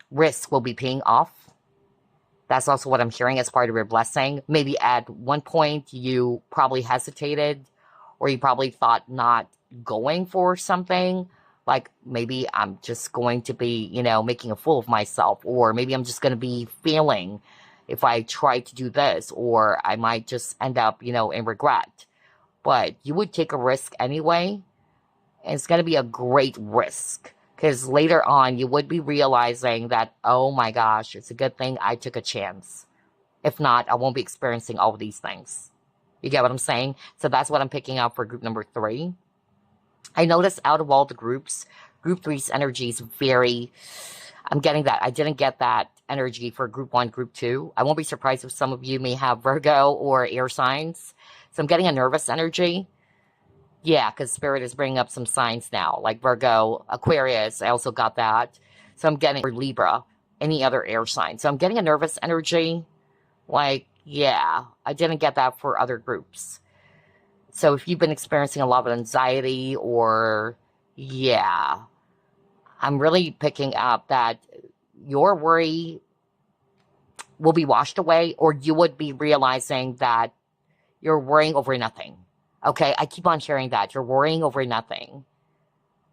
risk will be paying off. That's also what I'm hearing as part of your blessing. Maybe at one point you probably hesitated or you probably thought not going for something. Like maybe I'm just going to be, you know, making a fool of myself, or maybe I'm just going to be failing if I try to do this, or I might just end up, you know, in regret. But you would take a risk anyway. And it's going to be a great risk. Because later on, you would be realizing that, oh my gosh, it's a good thing I took a chance. If not, I won't be experiencing all of these things. You get what I'm saying? So that's what I'm picking up for group number 3. I noticed out of all the groups, group 3's energy is very... I'm getting that. I didn't get that energy for group 1, group 2. I won't be surprised if some of you may have Virgo or air signs. So I'm getting a nervous energy. Yeah, because Spirit is bringing up some signs now, like Virgo, Aquarius. I also got that. So I'm getting, or Libra, any other air sign. So I'm getting a nervous energy. Like, yeah, I didn't get that for other groups. So if you've been experiencing a lot of anxiety or, yeah, I'm really picking up that your worry will be washed away, or you would be realizing that you're worrying over nothing. Okay, I keep on hearing that. You're worrying over nothing.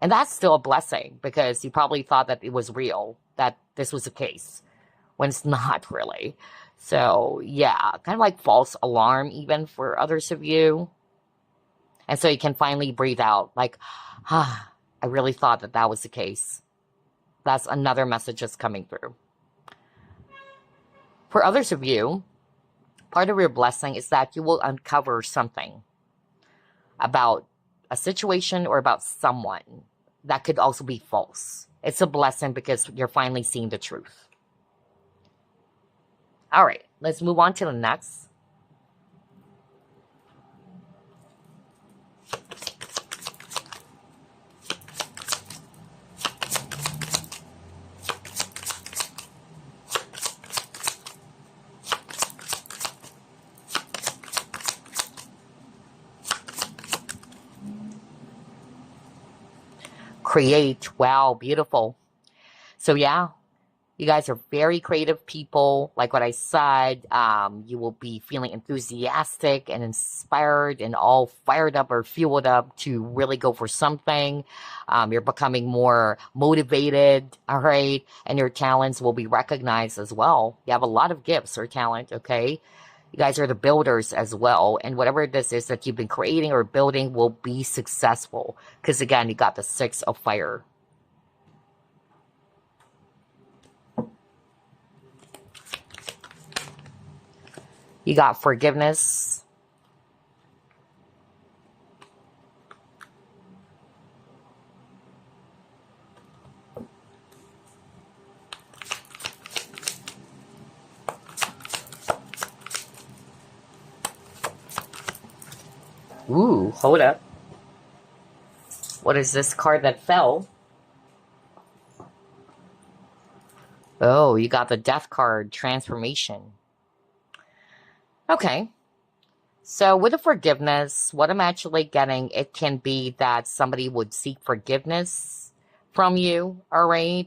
And that's still a blessing because you probably thought that it was real, that this was the case, when it's not really. So, yeah, kind of like false alarm even for others of you. And so you can finally breathe out like, ah, I really thought that that was the case. That's another message that's coming through. For others of you, part of your blessing is that you will uncover something about a situation or about someone that could also be false. It's a blessing because you're finally seeing the truth. All right, let's move on to the next. Create. Wow, beautiful. So yeah, you guys are very creative people. Like what I said, you will be feeling enthusiastic and inspired and all fired up or fueled up to really go for something. You're becoming more motivated, all right? And your talents will be recognized as well. You have a lot of gifts or talent, okay? You guys are the builders as well. And whatever this is that you've been creating or building will be successful. Because again, you got the 6 of fire. You got forgiveness. Ooh, hold up. What is this card that fell? Oh, you got the death card, transformation. Okay. So with the forgiveness, what I'm actually getting, it can be that somebody would seek forgiveness from you, all right?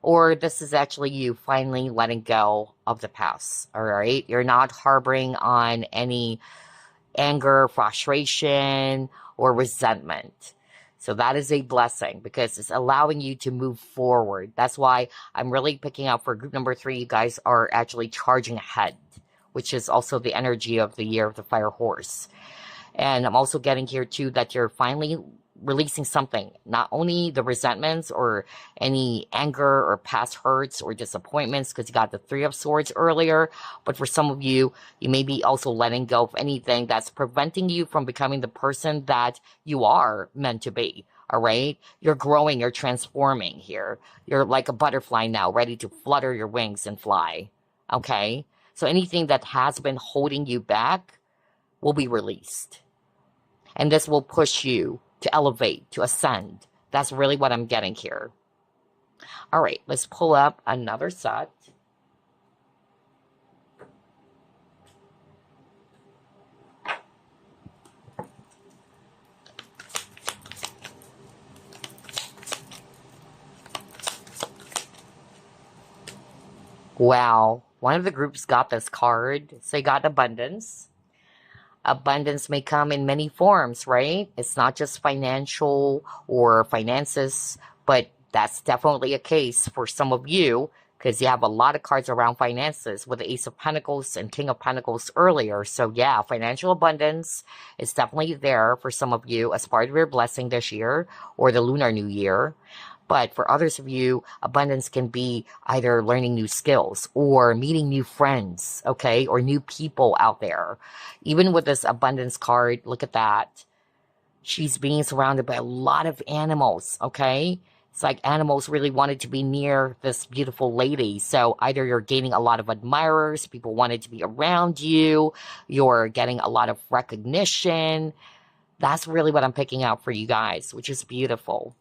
Or this is actually you finally letting go of the past, all right? You're not harboring on any anger, frustration, or resentment. So that is a blessing because it's allowing you to move forward. That's why I'm really picking up for group number 3, you guys are actually charging ahead, which is also the energy of the year of the fire horse. And I'm also getting here too that you're finally releasing something, not only the resentments or any anger or past hurts or disappointments, because you got the 3 of Swords earlier, but for some of you, you may be also letting go of anything that's preventing you from becoming the person that you are meant to be. All right, you're growing, you're transforming here. You're like a butterfly now, ready to flutter your wings and fly. Okay, so anything that has been holding you back will be released. And this will push you to elevate, to ascend. That's really what I'm getting here. All right, let's pull up another set. Wow, one of the groups got this card. So you got abundance. Abundance may come in many forms, right? It's not just financial or finances, but that's definitely a case for some of you because you have a lot of cards around finances with the Ace of Pentacles and King of Pentacles earlier. So yeah, financial abundance is definitely there for some of you as part of your blessing this year or the Lunar New Year. But for others of you, abundance can be either learning new skills or meeting new friends, okay, or new people out there. Even with this abundance card, look at that. She's being surrounded by a lot of animals, okay? It's like animals really wanted to be near this beautiful lady. So either you're gaining a lot of admirers, people wanted to be around you, you're getting a lot of recognition. That's really what I'm picking out for you guys, which is beautiful.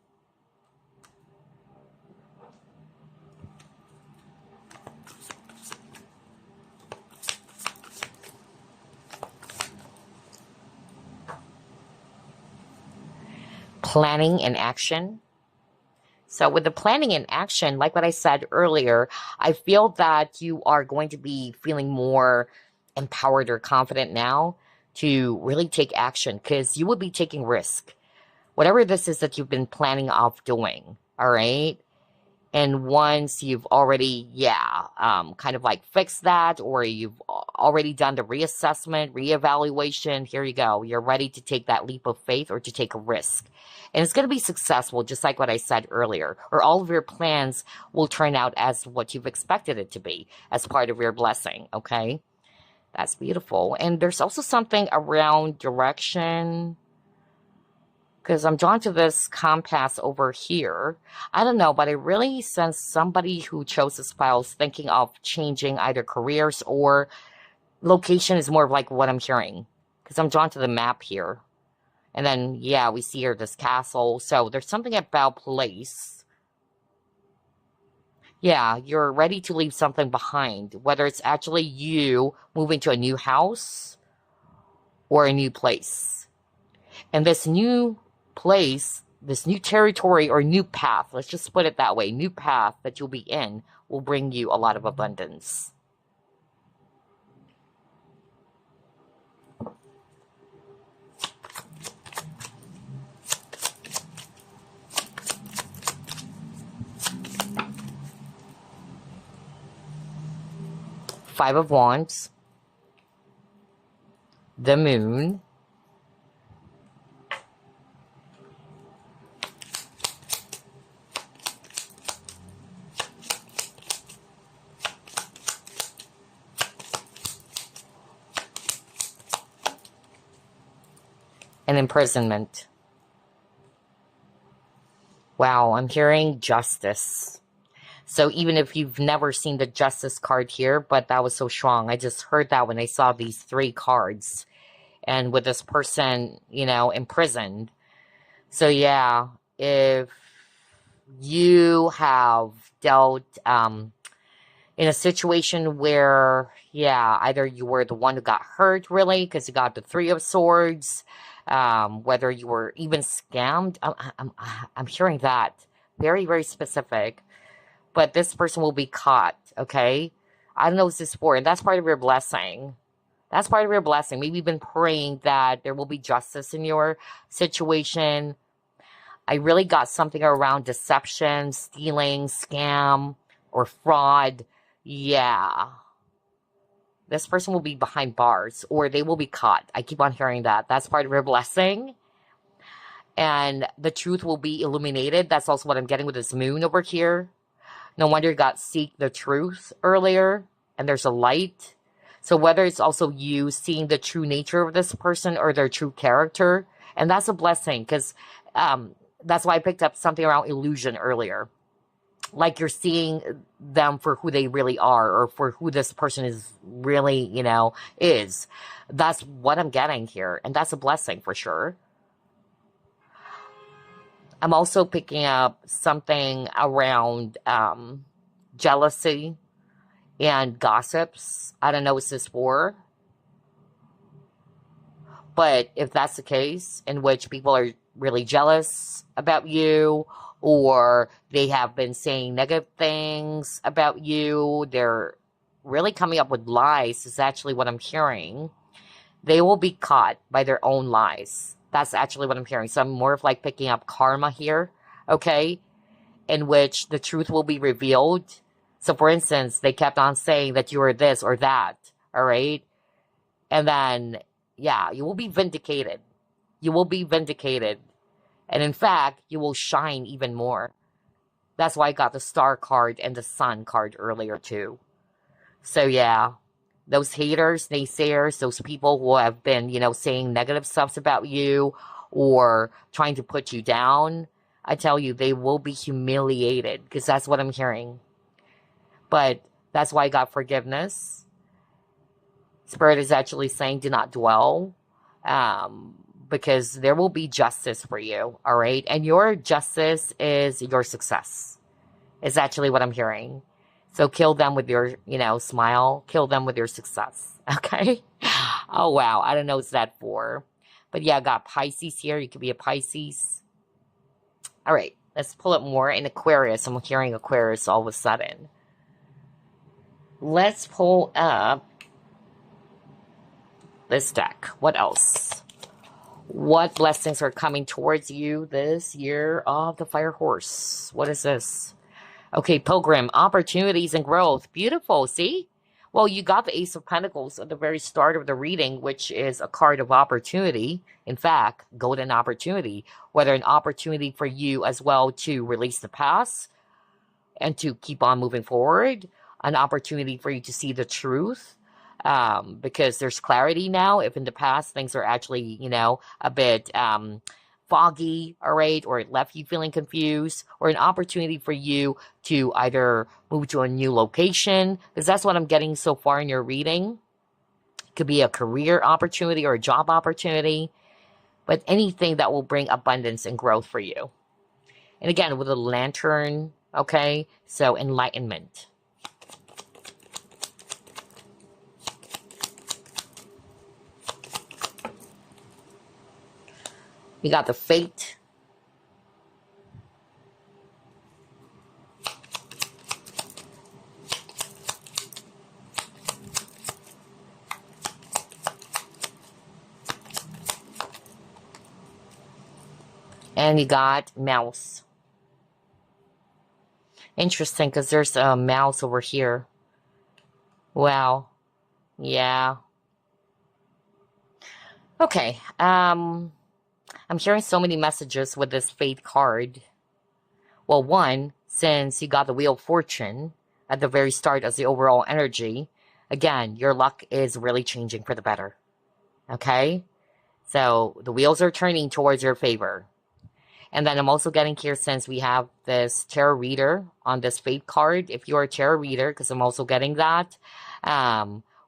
Planning and action. So with the planning and action, like what I said earlier, I feel that you are going to be feeling more empowered or confident now to really take action because you will be taking risk. Whatever this is that you've been planning of doing, all right? And once you've already, kind of like fixed that, or you've already done the reassessment, reevaluation, here you go. You're ready to take that leap of faith or to take a risk. And it's going to be successful, just like what I said earlier, or all of your plans will turn out as what you've expected it to be as part of your blessing, okay? That's beautiful. And there's also something around direction. Because I'm drawn to this compass over here. I don't know, but I really sense somebody who chose this file is thinking of changing either careers or location is more of like what I'm hearing. Because I'm drawn to the map here. And then, yeah, we see here this castle. So there's something about place. Yeah, you're ready to leave something behind. Whether it's actually you moving to a new house or a new place. And this new place, this new territory or new path, let's just put it that way, new path that you'll be in will bring you a lot of abundance. Five of Wands, the Moon, and imprisonment. Wow, I'm hearing justice. So even if you've never seen the justice card here, but that was so strong. I just heard that when I saw these three cards. And with this person, you know, imprisoned. So yeah, if you have dealt in a situation where, yeah, either you were the one who got hurt, really, because you got the Three of Swords, whether you were even scammed, I'm hearing that. Very, very specific. But this person will be caught, okay? I don't know what this is for, and that's part of your blessing. That's part of your blessing. Maybe you've been praying that there will be justice in your situation. I really got something around deception, stealing, scam, or fraud. Yeah. This person will be behind bars, or they will be caught. I keep on hearing that. That's part of your blessing. And the truth will be illuminated. That's also what I'm getting with this moon over here. No wonder you got seek the truth earlier, and there's a light. So whether it's also you seeing the true nature of this person or their true character, and that's a blessing, because that's why I picked up something around illusion earlier. Like you're seeing them for who they really are, or for who this person is really, you know, is. That's what I'm getting here, and that's a blessing for sure. I'm also picking up something around jealousy and gossips. I don't know what this for. But if that's the case, in which people are really jealous about you, or they have been saying negative things about you, they're really coming up with lies, is actually what I'm hearing. They will be caught by their own lies. That's actually what I'm hearing. So I'm more of like picking up karma here, okay? In which the truth will be revealed. So for instance, they kept on saying that you were this or that, all right? And then, yeah, you will be vindicated. You will be vindicated. And in fact, you will shine even more. That's why I got the Star card and the Sun card earlier too. So yeah, those haters, naysayers, those people who have been, you know, saying negative stuff about you or trying to put you down, I tell you, they will be humiliated, because that's what I'm hearing. But that's why I got forgiveness. Spirit is actually saying do not dwell, because there will be justice for you, all right? And your justice is your success, is actually what I'm hearing. So kill them with your, you know, smile. Kill them with your success, okay? Oh, wow. I don't know what's that for. But yeah, I got Pisces here. You could be a Pisces. All right, let's pull up more in Aquarius. I'm hearing Aquarius all of a sudden. Let's pull up this deck. What else? What blessings are coming towards you this year of the Fire Horse? What is this? Okay, Pilgrim, opportunities and growth. Beautiful, see? Well, you got the Ace of Pentacles at the very start of the reading, which is a card of opportunity. In fact, golden opportunity. Whether an opportunity for you as well to release the past and to keep on moving forward. An opportunity for you to see the truth. Because there's clarity now. If in the past things are actually, you know, a bit foggy, all right, or it left you feeling confused, or an opportunity for you to either move to a new location, because that's what I'm getting so far in your reading. It could be a career opportunity or a job opportunity, but anything that will bring abundance and growth for you. And again, with a lantern, okay, so enlightenment. You got the fate. And you got mouse. Interesting, because there's a mouse over here. Wow. Yeah. Okay. I'm hearing so many messages with this fate card. Well, one, since you got the Wheel of Fortune at the very start as the overall energy, again, your luck is really changing for the better. Okay? So the wheels are turning towards your favor. And then I'm also getting here, since we have this tarot reader on this fate card, if you're a tarot reader, because I'm also getting that,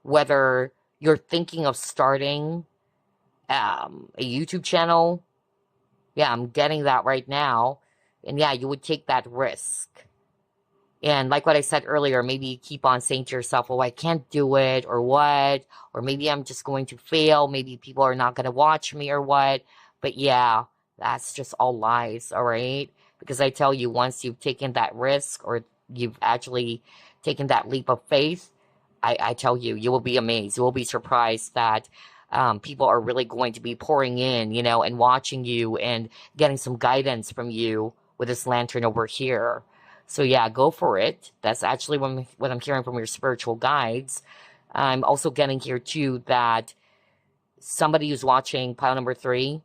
whether you're thinking of starting a YouTube channel, yeah, I'm getting that right now. And yeah, you would take that risk. And like what I said earlier, maybe you keep on saying to yourself, oh, I can't do it, or what, or maybe I'm just going to fail, maybe people are not going to watch me, or what. But yeah, that's just all lies, all right? Because I tell you, once you've taken that risk, or you've actually taken that leap of faith, I tell you, you will be amazed. You will be surprised that people are really going to be pouring in, you know, and watching you and getting some guidance from you with this lantern over here. So yeah, go for it. That's actually what I'm hearing from your spiritual guides. I'm also getting here too that somebody who's watching pile number 3,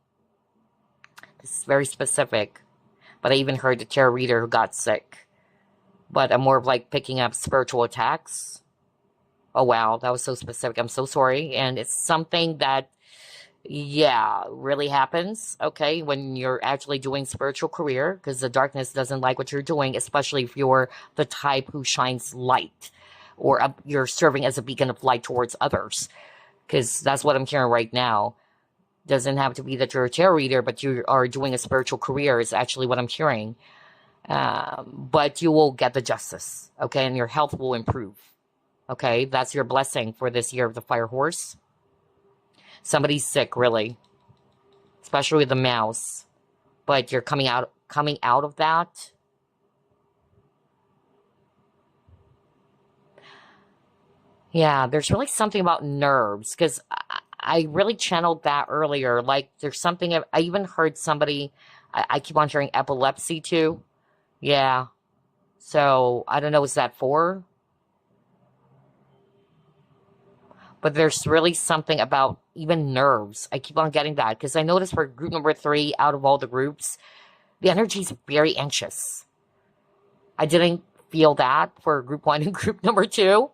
this is very specific, but I even heard the tarot reader who got sick. But I'm more of like picking up spiritual attacks. Oh wow, that was so specific. I'm so sorry. And it's something that, yeah, really happens, okay, when you're actually doing spiritual career, because the darkness doesn't like what you're doing, especially if you're the type who shines light, or you're serving as a beacon of light towards others, because that's what I'm hearing right now. Doesn't have to be that you're a tarot reader, but you are doing a spiritual career is actually what I'm hearing. But you will get the justice, okay, and your health will improve, okay? That's your blessing for this year of the Fire Horse. Somebody's sick, really, especially with the mouse, but you're coming out of that. Yeah, there's really something about nerves, because I really channeled that earlier. Like, there's something, I even heard somebody, I keep on hearing epilepsy too. Yeah. So, I don't know, is that for? But there's really something about even nerves. I keep on getting that, because I noticed for group number 3, out of all the groups, the energy is very anxious. I didn't feel that for group 1 and group number 2.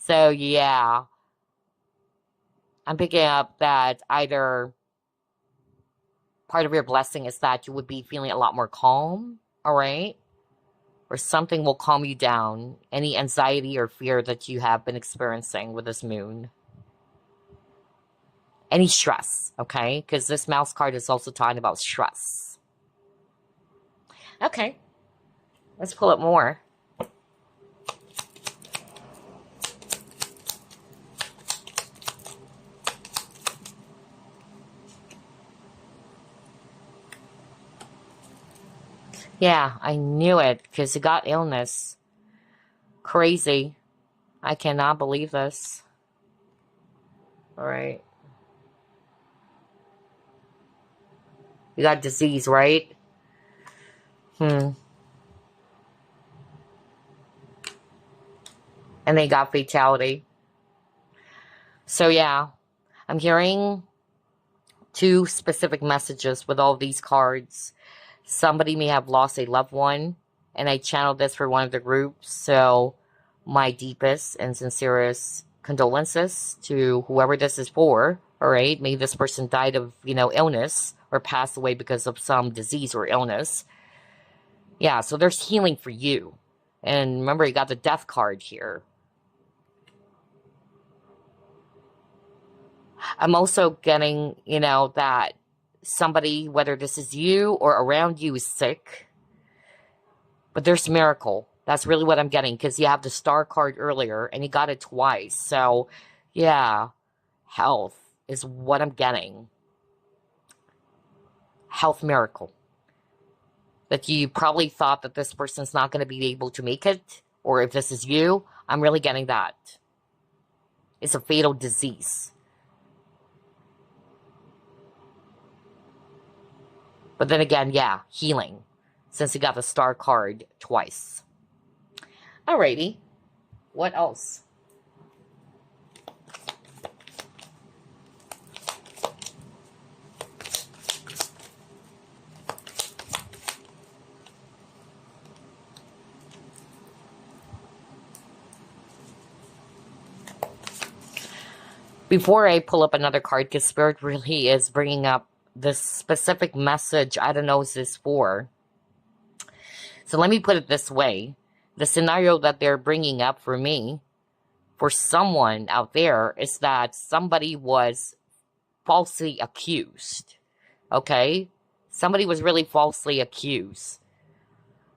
So, yeah. I'm picking up that either part of your blessing is that you would be feeling a lot more calm, all right? Or something will calm you down. Any anxiety or fear that you have been experiencing with this moon. Any stress, okay? Because this mouse card is also talking about stress. Okay. Let's pull up more. Yeah, I knew it, because you got illness. Crazy. I cannot believe this. All right. You got disease, right? And they got fatality. So yeah, I'm hearing 2 specific messages with all these cards. Somebody may have lost a loved one, and I channeled this for one of the groups, so my deepest and sincerest condolences to whoever this is for. All right, maybe this person died of, illness or passed away because of some disease or illness. Yeah, so there's healing for you. And remember, you got the death card here. I'm also getting, that somebody, whether this is you or around you, is sick. But there's a miracle. That's really what I'm getting, because you have the star card earlier, and you got it twice. So, yeah, health is what I'm getting. Health miracle. That you probably thought that this person's not going to be able to make it, or if this is you, I'm really getting that. It's a fatal disease. But then again, yeah, healing, since you got the star card twice. Alrighty, what else? Before I pull up another card, because Spirit really is bringing up this specific message I don't know what this for. So let me put it this way. The scenario that they're bringing up for me, for someone out there, is that somebody was falsely accused. Okay? Somebody was really falsely accused.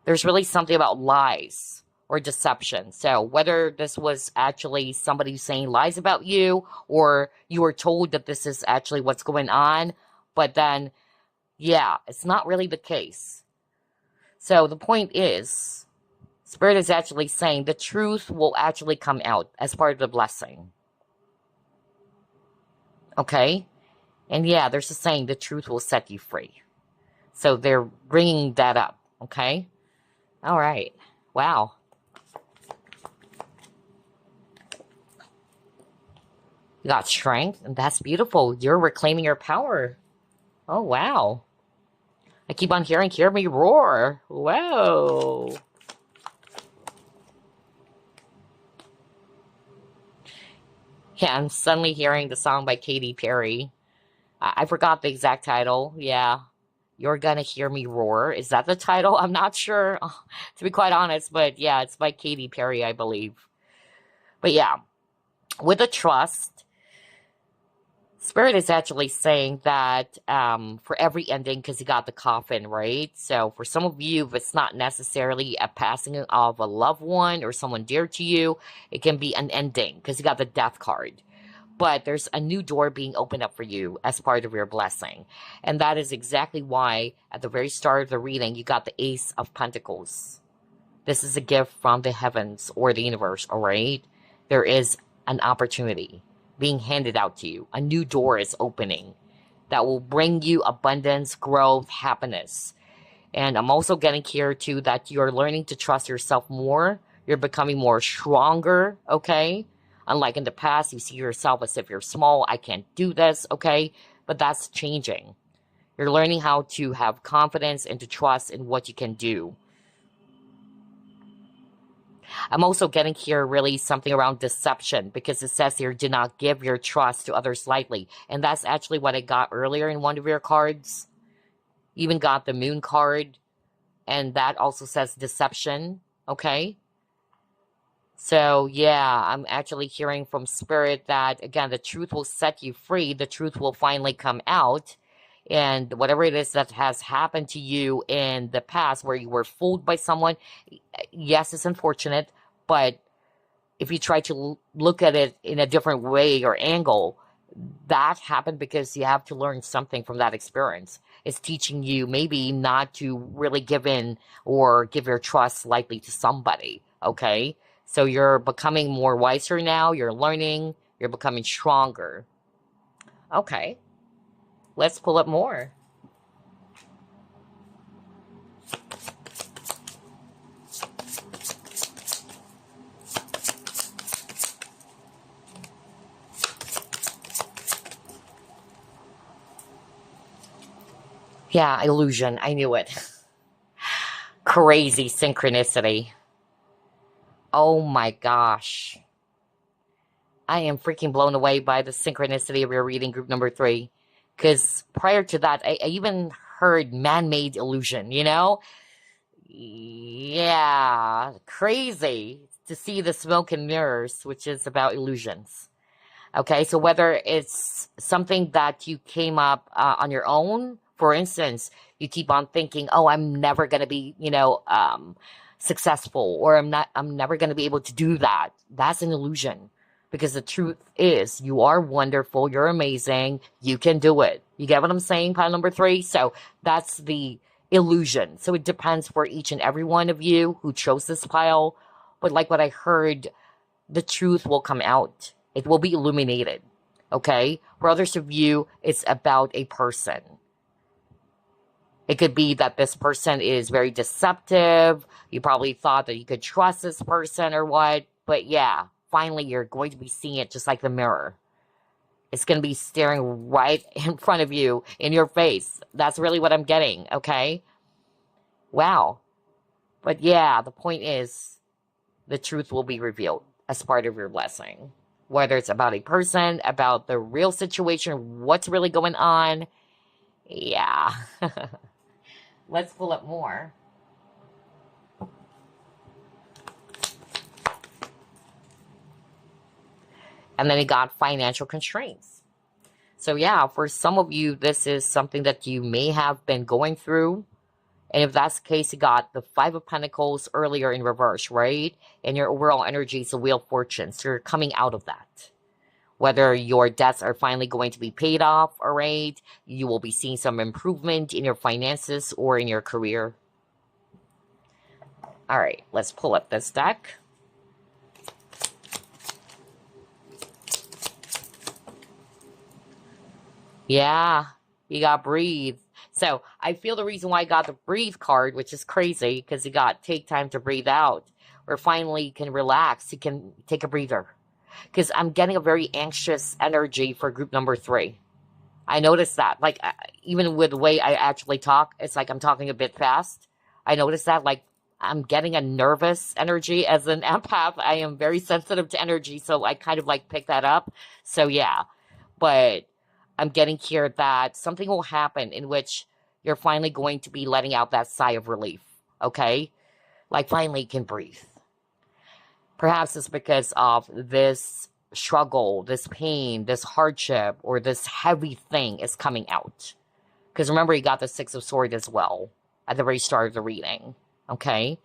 There's really something about lies or deception. So whether this was actually somebody saying lies about you, or you were told that this is actually what's going on, but then, yeah, it's not really the case. So the point is, Spirit is actually saying the truth will actually come out as part of the blessing. Okay? And yeah, there's a saying, the truth will set you free. So they're bringing that up. Okay? All right. Wow. You got strength, and that's beautiful. You're reclaiming your power. Oh, wow. I keep on hearing, hear me roar. Whoa. Yeah, I'm suddenly hearing the song by Katy Perry. I forgot the exact title. Yeah. You're Gonna Hear Me Roar. Is that the title? I'm not sure, to be quite honest. But yeah, it's by Katy Perry, I believe. But yeah, with the trust, Spirit is actually saying that for every ending, because you got the coffin, right? So for some of you, if it's not necessarily a passing of a loved one or someone dear to you, it can be an ending, because you got the death card. But there's a new door being opened up for you as part of your blessing. And that is exactly why, at the very start of the reading, you got the Ace of Pentacles. This is a gift from the heavens or the universe, all right? There is an opportunity being handed out to you. A new door is opening that will bring you abundance, growth, happiness. And I'm also getting here too that you're learning to trust yourself more. You're becoming more stronger, okay? Unlike in the past, you see yourself as if you're small. I can't do this, okay? But that's changing. You're learning how to have confidence and to trust in what you can do. I'm also getting here really something around deception, because it says here, do not give your trust to others lightly. And that's actually what I got earlier in one of your cards. Even got the Moon card, and that also says deception, okay? So yeah, I'm actually hearing from Spirit that, again, the truth will set you free. The truth will finally come out. And whatever it is that has happened to you in the past where you were fooled by someone, yes, it's unfortunate, but if you try to look at it in a different way or angle, that happened because you have to learn something from that experience. It's teaching you maybe not to really give in or give your trust lightly to somebody, okay? So you're becoming more wiser now, you're learning, you're becoming stronger. Okay, let's pull up more. Yeah, illusion. I knew it. Crazy synchronicity. Oh my gosh. I am freaking blown away by the synchronicity of your reading group number 3. Because prior to that, I even heard man-made illusion, you know? Yeah, crazy to see the smoke and mirrors, which is about illusions. Okay, so whether it's something that you came up on your own, for instance, you keep on thinking, "Oh, I'm never gonna be, successful," or I'm never gonna be able to do that." That's an illusion, because the truth is, you are wonderful, you're amazing, you can do it. You get what I'm saying, pile number 3? So that's the illusion. So it depends for each and every one of you who chose this pile. But like what I heard, the truth will come out. It will be illuminated. Okay? For others of you, it's about a person. It could be that this person is very deceptive. You probably thought that you could trust this person or what. But yeah, finally you're going to be seeing it just like the mirror. It's going to be staring right in front of you, in your face. That's really what I'm getting, okay? Wow. But yeah, the point is, the truth will be revealed as part of your blessing. Whether it's about a person, about the real situation, what's really going on. Yeah. Let's pull up more. And then it got financial constraints. So yeah, for some of you, this is something that you may have been going through. And if that's the case, you got the 5 of Pentacles earlier in reverse, right? And your overall energy is the Wheel of Fortune. So you're coming out of that. Whether your debts are finally going to be paid off, all right? You will be seeing some improvement in your finances or in your career. All right, let's pull up this deck. Yeah, you got breathe. So I feel the reason why I got the breathe card, which is crazy, because you got take time to breathe out. Or finally you can relax, you can take a breather. Because I'm getting a very anxious energy for group number 3. I noticed that. Like, even with the way I actually talk, it's like I'm talking a bit fast. I noticed that, like, I'm getting a nervous energy. As an empath, I am very sensitive to energy, so I kind of, like, pick that up. So, yeah. But I'm getting here that something will happen in which you're finally going to be letting out that sigh of relief, okay? Like, finally you can breathe. Perhaps it's because of this struggle, this pain, this hardship, or this heavy thing is coming out. Because remember, you got the 6 of Swords as well at the very start of the reading, okay?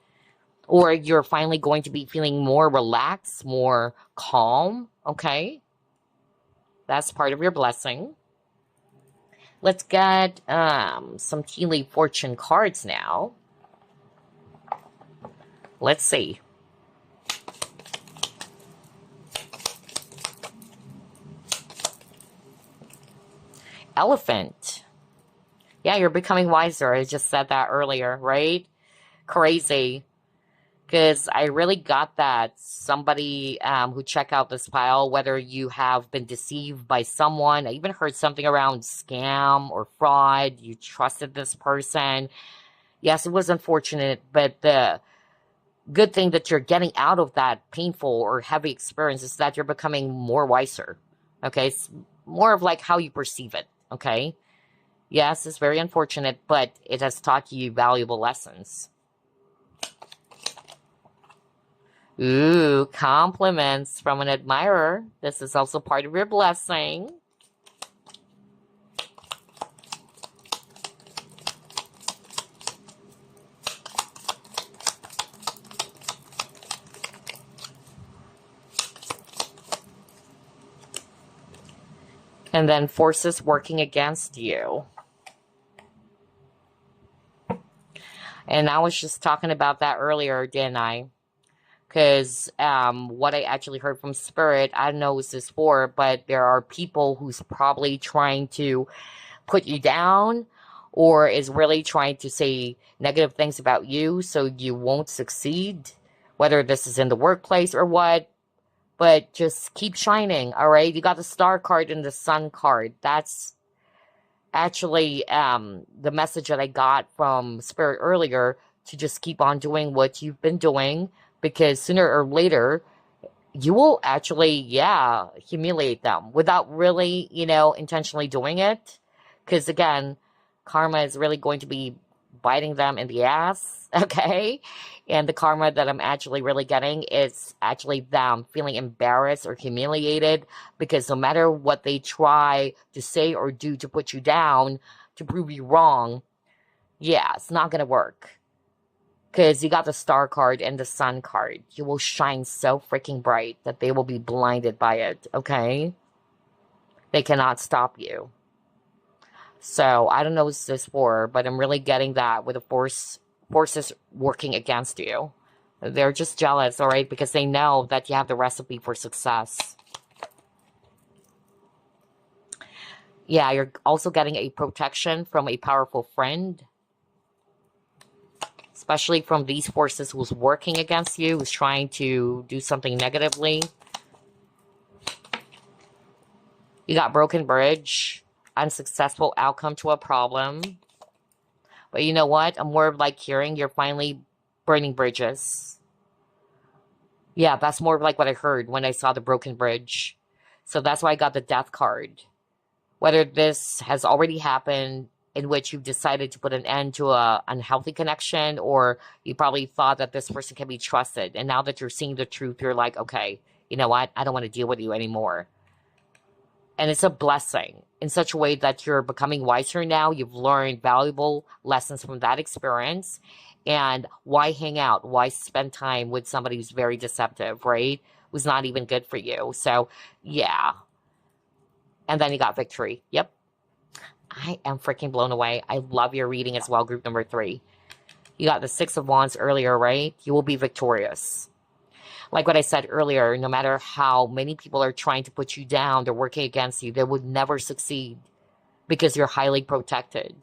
Or you're finally going to be feeling more relaxed, more calm, okay? That's part of your blessing. Let's get some tea leaf fortune cards now. Let's see. Elephant. Yeah, you're becoming wiser. I just said that earlier, right? Crazy. Because I really got that. Somebody who check out this pile, whether you have been deceived by someone, I even heard something around scam or fraud, you trusted this person. Yes, it was unfortunate, but the good thing that you're getting out of that painful or heavy experience is that you're becoming more wiser. Okay, it's more of like how you perceive it. Okay, yes, it's very unfortunate, but it has taught you valuable lessons. Ooh, compliments from an admirer. This is also part of your blessing. And then forces working against you. And I was just talking about that earlier, didn't I? Because what I actually heard from Spirit, I don't know who this is for, but there are people who's probably trying to put you down or is really trying to say negative things about you so you won't succeed, whether this is in the workplace or what. But just keep shining, all right? You got the Star card and the Sun card. That's actually the message that I got from Spirit earlier, to just keep on doing what you've been doing, because sooner or later You will actually, yeah, humiliate them without really, intentionally doing it. Because again, karma is really going to be biting them in the ass, okay? And the karma that I'm actually really getting is actually them feeling embarrassed or humiliated because no matter what they try to say or do to put you down, to prove you wrong, yeah, it's not gonna work. Because you got the star card and the sun card. You will shine so freaking bright that they will be blinded by it, okay? They cannot stop you. So, I don't know what this for, but I'm really getting that with the forces working against you. They're just jealous, alright? Because they know that you have the recipe for success. Yeah, you're also getting a protection from a powerful friend. Especially from these forces who's working against you, who's trying to do something negatively. You got broken bridge, unsuccessful outcome to a problem. But you know what? I'm more like hearing you're finally burning bridges. Yeah, that's more like what I heard when I saw the broken bridge. So that's why I got the death card. Whether this has already happened in which you've decided to put an end to a unhealthy connection, or you probably thought that this person can be trusted. And now that you're seeing the truth, you're like, okay, you know what? I don't want to deal with you anymore. And it's a blessing in such a way that you're becoming wiser now. You've learned valuable lessons from that experience. And why hang out? Why spend time with somebody who's very deceptive, right? Who's not even good for you. So, yeah. And then you got victory. Yep. I am freaking blown away. I love your reading as well, group number 3. You got the Six of Wands earlier, right? You will be victorious. Like what I said earlier, no matter how many people are trying to put you down, they're working against you, they would never succeed because you're highly protected.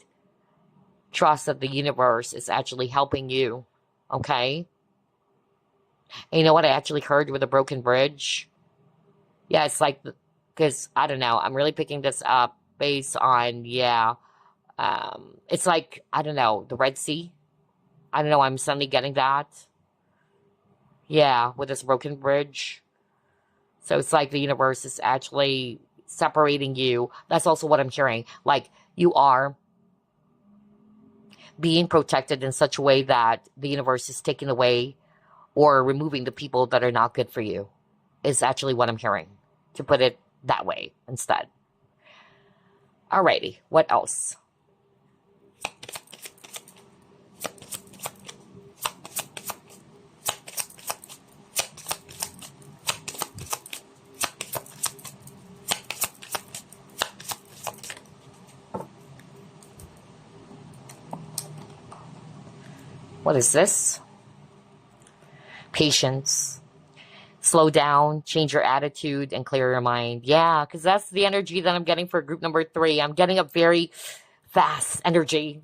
Trust that the universe is actually helping you, okay? And you know what I actually heard with a broken bridge? Yeah, it's like, because, I don't know, I'm really picking this up based on, yeah, it's like, I don't know, the Red Sea. I don't know, I'm suddenly getting that. Yeah, with this broken bridge. So it's like the universe is actually separating you. That's also what I'm hearing. Like, you are being protected in such a way that the universe is taking away or removing the people that are not good for you, is actually what I'm hearing, to put it that way instead. Alrighty, what else? What is this? Patience. Slow down, change your attitude, and clear your mind. Yeah, because that's the energy that I'm getting for group number 3. I'm getting a very fast energy,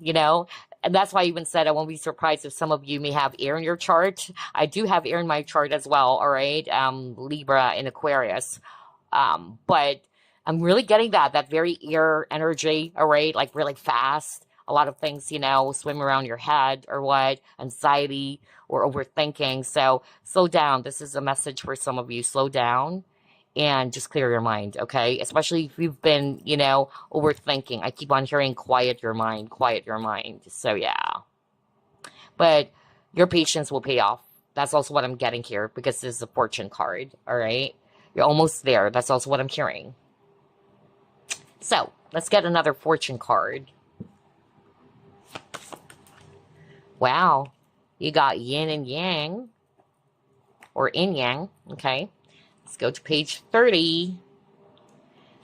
And that's why I even said I won't be surprised if some of you may have air in your chart. I do have air in my chart as well, all right? Libra and Aquarius. But I'm really getting that very air energy, all right? Like really fast. A lot of things, swim around your head or what, anxiety or overthinking. So slow down. This is a message for some of you. Slow down and just clear your mind, okay? Especially if you've been, overthinking. I keep on hearing quiet your mind, quiet your mind. So yeah. But your patience will pay off. That's also what I'm getting here because this is a fortune card, all right? You're almost there. That's also what I'm hearing. So let's get another fortune card. Wow. You got yin and yang. Or yin yang. Okay. Let's go to page 30.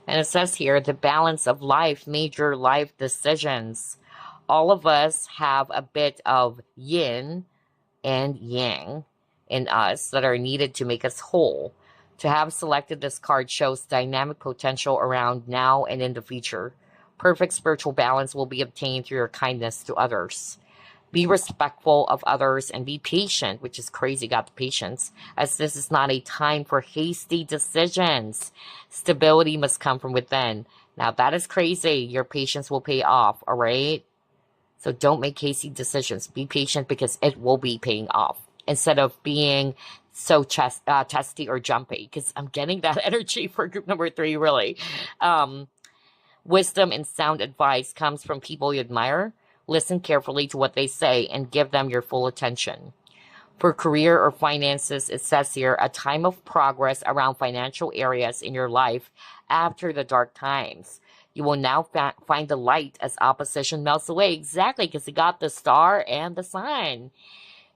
And it says here, the balance of life, major life decisions. All of us have a bit of yin and yang in us that are needed to make us whole. To have selected this card shows dynamic potential around now and in the future. Perfect spiritual balance will be obtained through your kindness to others. Be respectful of others and be patient, which is crazy, got the patience, as this is not a time for hasty decisions. Stability must come from within. Now, that is crazy. Your patience will pay off, all right? So don't make hasty decisions. Be patient because it will be paying off. Instead of being testy or jumpy, because I'm getting that energy for group number 3, really. Wisdom and sound advice comes from people you admire. Listen carefully to what they say and give them your full attention. For career or finances, it says here, a time of progress around financial areas in your life after the dark times. You will now find the light as opposition melts away. Exactly, because you got the star and the sun.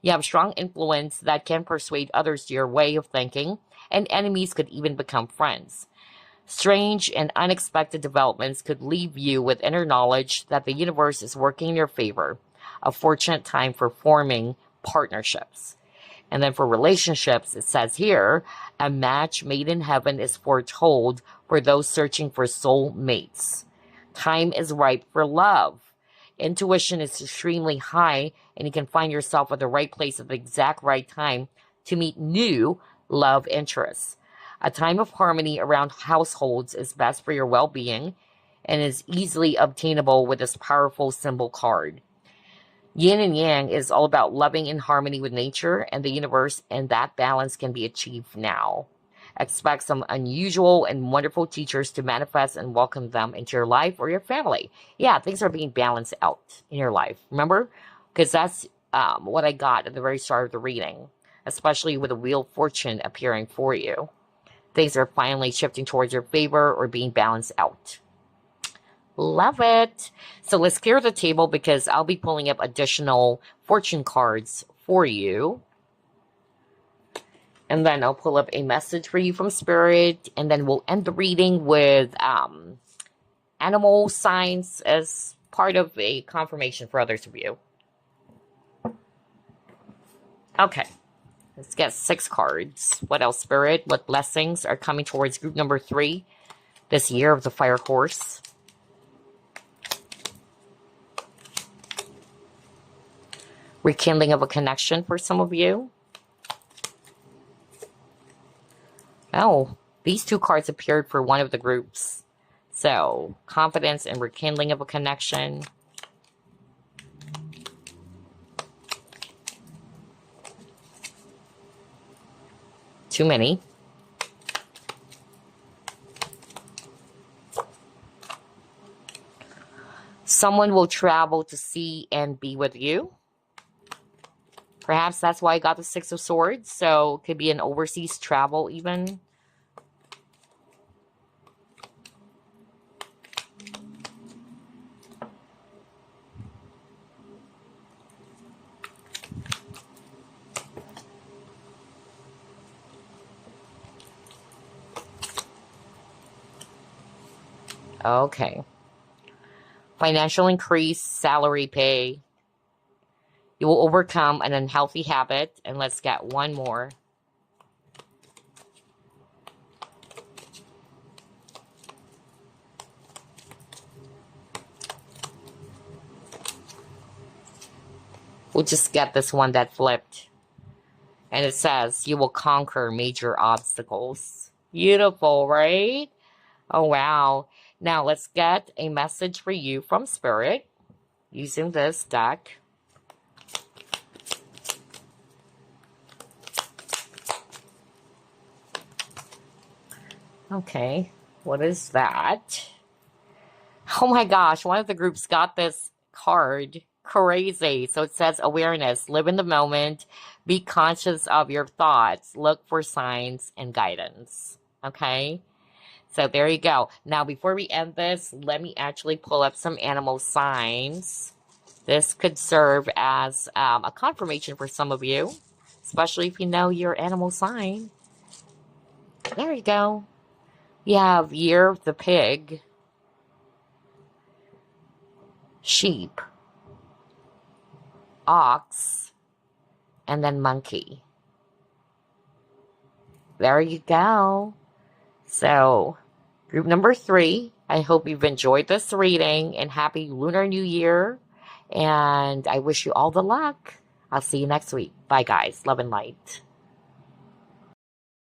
You have strong influence that can persuade others to your way of thinking, and enemies could even become friends. Strange and unexpected developments could leave you with inner knowledge that the universe is working in your favor. A fortunate time for forming partnerships. And then for relationships, it says here, a match made in heaven is foretold for those searching for soul mates. Time is ripe for love. Intuition is extremely high, and you can find yourself at the right place at the exact right time to meet new love interests. A time of harmony around households is best for your well-being and is easily obtainable with this powerful symbol card. Yin and Yang is all about loving in harmony with nature and the universe, and that balance can be achieved now. Expect some unusual and wonderful teachers to manifest and welcome them into your life or your family. Yeah, things are being balanced out in your life. Remember? Because that's what I got at the very start of the reading, especially with the Wheel of Fortune appearing for you. Things are finally shifting towards your favor or being balanced out. Love it. So let's clear the table because I'll be pulling up additional fortune cards for you. And then I'll pull up a message for you from Spirit. And then we'll end the reading with animal signs as part of a confirmation for others of you. Okay. Let's get 6 cards. What else, Spirit? What blessings are coming towards group number 3 this year of the Fire Horse? Rekindling of a connection for some of you. Oh, these 2 cards appeared for one of the groups. So, confidence and rekindling of a connection. Too many. Someone will travel to see and be with you. Perhaps that's why I got the 6 of Swords. So, it could be an overseas travel even. Okay. Financial increase, salary pay. You will overcome an unhealthy habit. And let's get one more. We'll just get this one that flipped. And it says, you will conquer major obstacles. Beautiful, right? Oh, wow. Now, let's get a message for you from Spirit using this deck. Okay, what is that? Oh my gosh, one of the groups got this card. Crazy. So it says awareness, live in the moment, be conscious of your thoughts, look for signs and guidance. Okay? So there you go. Now, before we end this, let me actually pull up some animal signs. This could serve as a confirmation for some of you, especially if you know your animal sign. There you go. You have Year of the Pig, Sheep, Ox, and then Monkey. There you go. So, group number 3, I hope you've enjoyed this reading, and happy Lunar New Year, and I wish you all the luck. I'll see you next week. Bye, guys. Love and light.